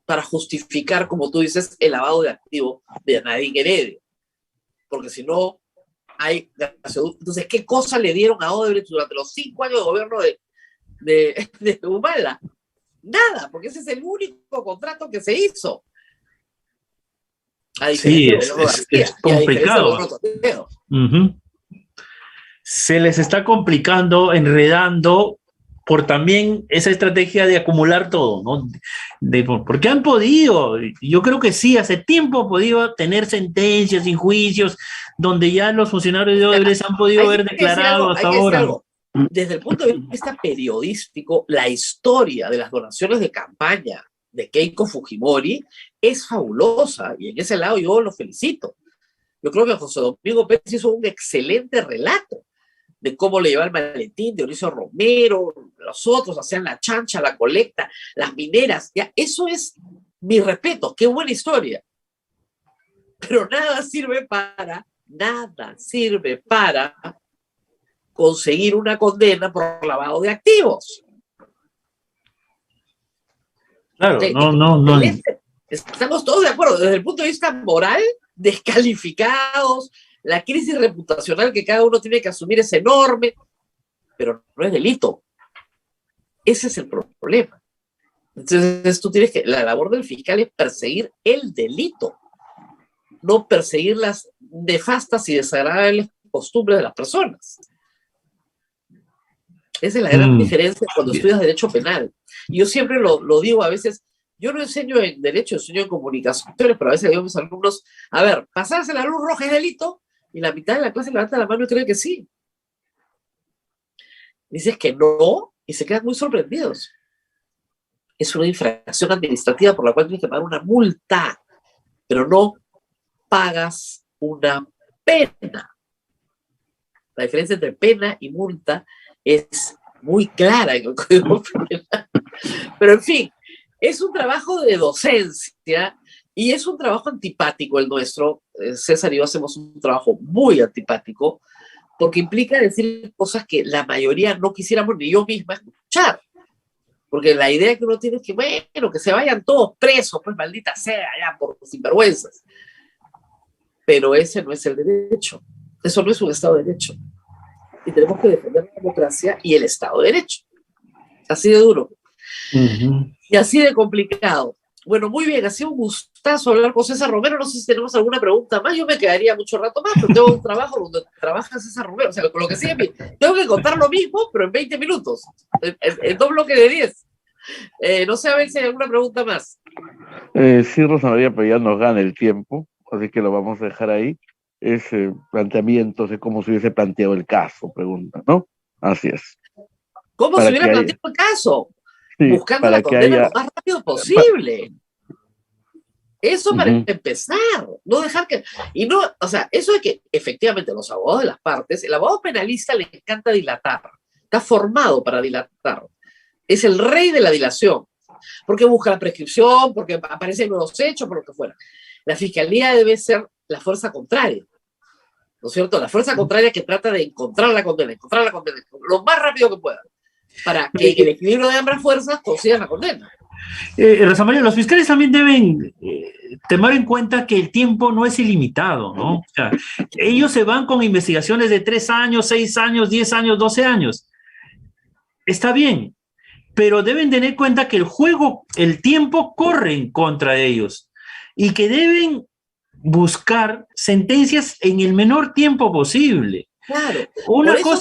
para justificar, como tú dices, el lavado de activos de Nadine Heredia. Porque si no, hay... Entonces, ¿qué cosa le dieron a Odebrecht durante los 5 años de gobierno de Humala? Nada, porque ese es el único contrato que se hizo. Sí, es complicado. Se les está complicando, enredando, por también esa estrategia de acumular todo, ¿no? Porque han podido, yo creo que sí, hace tiempo han podido tener sentencias y juicios donde ya los funcionarios de Odebrecht han podido haber declarado hasta ahora. Desde el punto de vista periodístico, la historia de las donaciones de campaña de Keiko Fujimori es fabulosa y en ese lado yo lo felicito. Yo creo que José Domingo Pérez hizo un excelente relato de cómo le llevaba el maletín, Dionisio Romero, los otros hacían la chancha, la colecta, las mineras, ya, eso es Mi respeto, qué buena historia. Pero nada sirve para conseguir una condena por lavado de activos. Claro, no. Estamos todos de acuerdo, desde el punto de vista moral, descalificados, la crisis reputacional que cada uno tiene que asumir es enorme, pero no es delito. Ese es el problema. Entonces la labor del fiscal es perseguir el delito, no perseguir las nefastas y desagradables costumbres de las personas. Esa es la gran diferencia cuando estudias derecho penal. Y yo siempre lo digo a veces, yo no enseño en derecho, enseño en comunicaciones, pero a veces digo a mis alumnos, a ver, pasarse la luz roja es delito, y la mitad de la clase levanta la mano y cree que sí. Dices que no, y se quedan muy sorprendidos. Es una infracción administrativa por la cual tienes que pagar una multa, pero no pagas una pena. La diferencia entre pena y multa es muy clara en el Código Penal. Pero en fin, es un trabajo de docencia y es un trabajo antipático el nuestro. César y yo hacemos un trabajo muy antipático porque implica decir cosas que la mayoría no quisiéramos ni yo misma escuchar. Porque la idea que uno tiene es que, bueno, que se vayan todos presos, pues maldita sea, ya por sinvergüenzas. Pero ese no es el derecho. Eso no es un Estado de Derecho. Y tenemos que defender la democracia y el Estado de Derecho. Así de duro. Y así de complicado. Bueno, muy bien, ha sido un gustazo hablar con César Romero. No sé si tenemos alguna pregunta más. Yo me quedaría mucho rato más, pero tengo un trabajo donde trabaja César Romero. O sea, con lo que sigue, tengo que contar lo mismo, pero en 20 minutos. En 2 bloques de 10. No sé, a ver si hay alguna pregunta más. Sí, Rosa María, pero ya nos gana el tiempo, así que lo vamos a dejar ahí. Ese planteamiento de cómo se hubiese planteado el caso, pregunta, ¿no? Así es. ¿Cómo se hubiera planteado el caso? Sí, buscando la condena lo más rápido posible. Eso para empezar, no dejar que... Y no, o sea, eso de que efectivamente los abogados de las partes, el abogado penalista le encanta dilatar, está formado para dilatar, es el rey de la dilación, porque busca la prescripción, porque aparecen nuevos hechos, por lo que fuera. La fiscalía debe ser la fuerza contraria, ¿no es cierto? La fuerza contraria que trata de encontrar la condena, lo más rápido que pueda, para que el equilibrio de ambas fuerzas consiga la condena. Rosa María, los fiscales también deben tener en cuenta que el tiempo no es ilimitado, ¿no? O sea, ellos se van con investigaciones de 3 años, 6 años, 10 años, 12 años. Está bien, pero deben tener en cuenta que el tiempo corre en contra de ellos y que deben buscar sentencias en el menor tiempo posible. Claro, por eso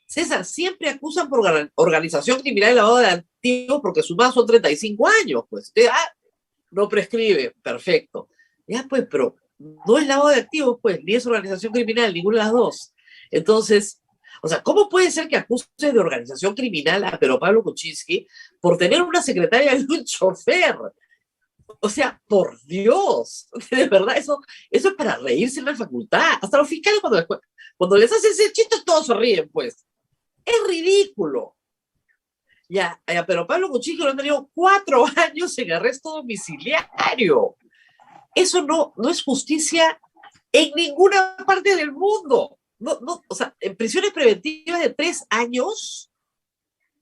César, siempre acusan por organización criminal y lavado de activos porque sumados son 35 años, pues. No prescribe, perfecto. Ya, pues, pero no es lavado de activos, pues, ni es organización criminal, ninguna de las dos. Entonces, o sea, ¿cómo puede ser que acuse de organización criminal a Pedro Pablo Kuczynski por tener una secretaria y un chofer? O sea, por Dios, de verdad, eso es para reírse en la facultad. Hasta los fiscales cuando les hacen ese chiste todos se ríen, pues. Es ridículo. Ya, pero Pablo Kuczynski lo han tenido 4 años en arresto domiciliario. Eso no es justicia en ninguna parte del mundo. No, o sea, en prisiones preventivas de 3 años,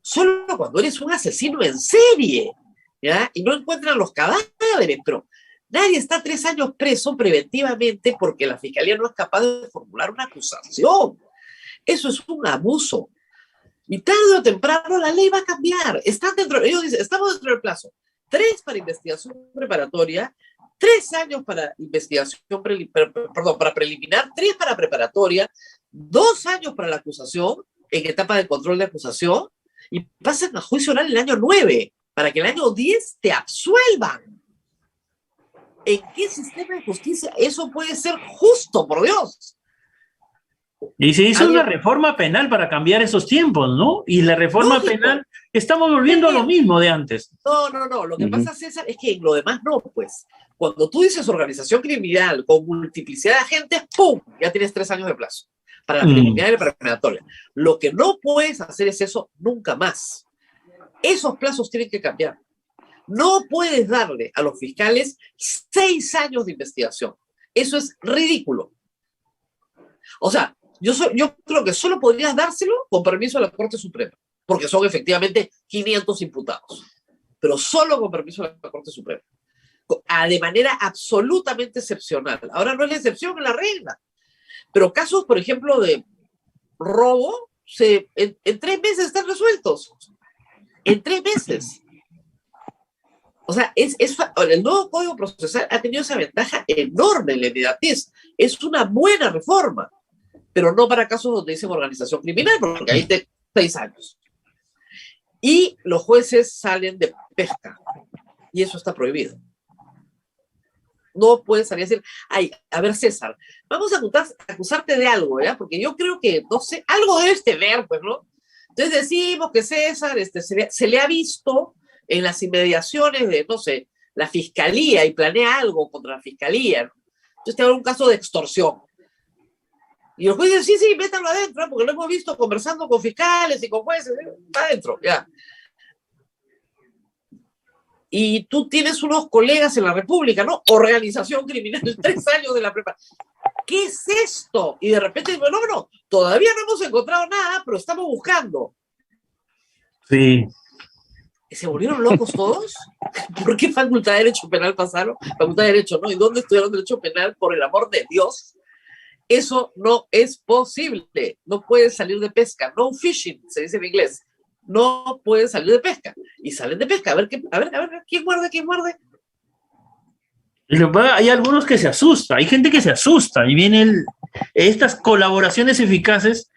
solo cuando eres un asesino en serie, ¿ya? Y no encuentran los cadáveres, pero nadie está 3 años preso preventivamente porque la fiscalía no es capaz de formular una acusación. Eso es un abuso. Y tarde o temprano la ley va a cambiar. Ellos dicen, estamos dentro del plazo. 3 para investigación preparatoria, 3 años para investigación, para preliminar, 3 para preparatoria, 2 años para la acusación, en etapa de control de acusación, y pasan a juicio oral el año 9, para que el año 10 te absuelvan. ¿En qué sistema de justicia eso puede ser justo, por Dios? Y se hizo una reforma penal para cambiar esos tiempos, ¿no? Y la reforma penal, estamos volviendo a lo mismo de antes. No. Lo que pasa, César, es que en lo demás no, pues. Cuando tú dices organización criminal con multiplicidad de agentes, ¡pum! Ya tienes 3 años de plazo para la preliminar y la preparatoria. Lo que no puedes hacer es eso nunca más. Esos plazos tienen que cambiar. No puedes darle a los fiscales 6 años de investigación. Eso es ridículo. O sea, yo creo que solo podrías dárselo con permiso de la Corte Suprema, porque son efectivamente 500 imputados, pero solo con permiso de la Corte Suprema, de manera absolutamente excepcional. Ahora no es la excepción, es la regla. Pero casos, por ejemplo, de robo, en 3 meses están resueltos. En 3 meses. O sea, el nuevo Código Procesal ha tenido esa ventaja enorme en la inmediatez. Es una buena reforma, pero no para casos donde dicen organización criminal, porque ahí te 6 años. Y los jueces salen de pesca, y eso está prohibido. No puedes salir a decir, ay, a ver, César, vamos a acusarte de algo, ¿ya? Porque yo creo que, no sé, algo debes tener, pues, ¿no? Entonces decimos que César se le ha visto en las inmediaciones de, no sé, la fiscalía y planea algo contra la fiscalía, ¿no? Entonces te habla un caso de extorsión. Y los jueces dicen, sí, métanlo adentro, ¿no? Porque lo hemos visto conversando con fiscales y con jueces, está adentro, ya. Y tú tienes unos colegas en la República, ¿no? Organización criminal, 3 años de la prepa. ¿Qué es esto? Y de repente, no, todavía no hemos encontrado nada, pero estamos buscando. Sí. ¿Se volvieron locos todos? ¿Por qué Facultad de Derecho Penal pasaron? Facultad de Derecho, ¿no? ¿Y dónde estudiaron Derecho Penal? Por el amor de Dios. Eso no es posible. No puedes salir de pesca. No fishing, se dice en inglés. No pueden salir de pesca. Y salen de pesca. A ver, ¿quién muerde? Hay algunos que se asustan. Hay gente que se asusta. Y vienen estas colaboraciones eficaces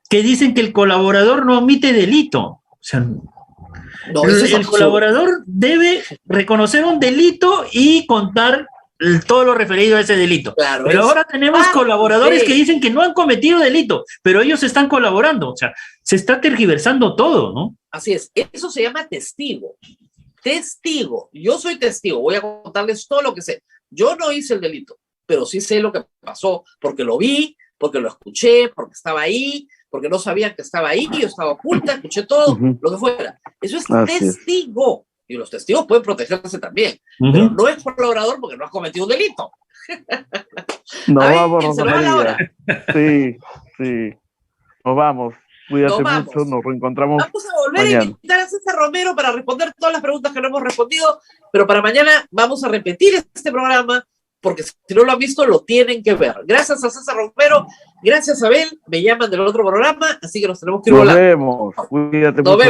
que dicen que el colaborador no omite delito. O sea, no, el colaborador debe reconocer un delito y contar todo lo referido a ese delito. Claro, pero ahora tenemos colaboradores que dicen que no han cometido delito, pero ellos están colaborando. O sea, se está tergiversando todo, ¿no? Así es. Eso se llama testigo. Testigo. Yo soy testigo. Voy a contarles todo lo que sé. Yo no hice el delito, pero sí sé lo que pasó, porque lo vi, porque lo escuché, porque estaba ahí, porque no sabían que estaba ahí, yo estaba oculta, escuché todo, lo que fuera. Eso es testigo. Y los testigos pueden protegerse también, pero no es colaborador porque no has cometido un delito. Nos vamos, Rosa María. Sí. Nos vamos. Cuídate mucho, nos reencontramos. Vamos a volver a invitar a César Romero para responder todas las preguntas que no hemos respondido, pero para mañana vamos a repetir este programa, porque si no lo han visto, lo tienen que ver. Gracias a César Romero, gracias a Abel, me llaman del otro programa, así que nos tenemos que ir volando. Nos vemos, cuídate mucho.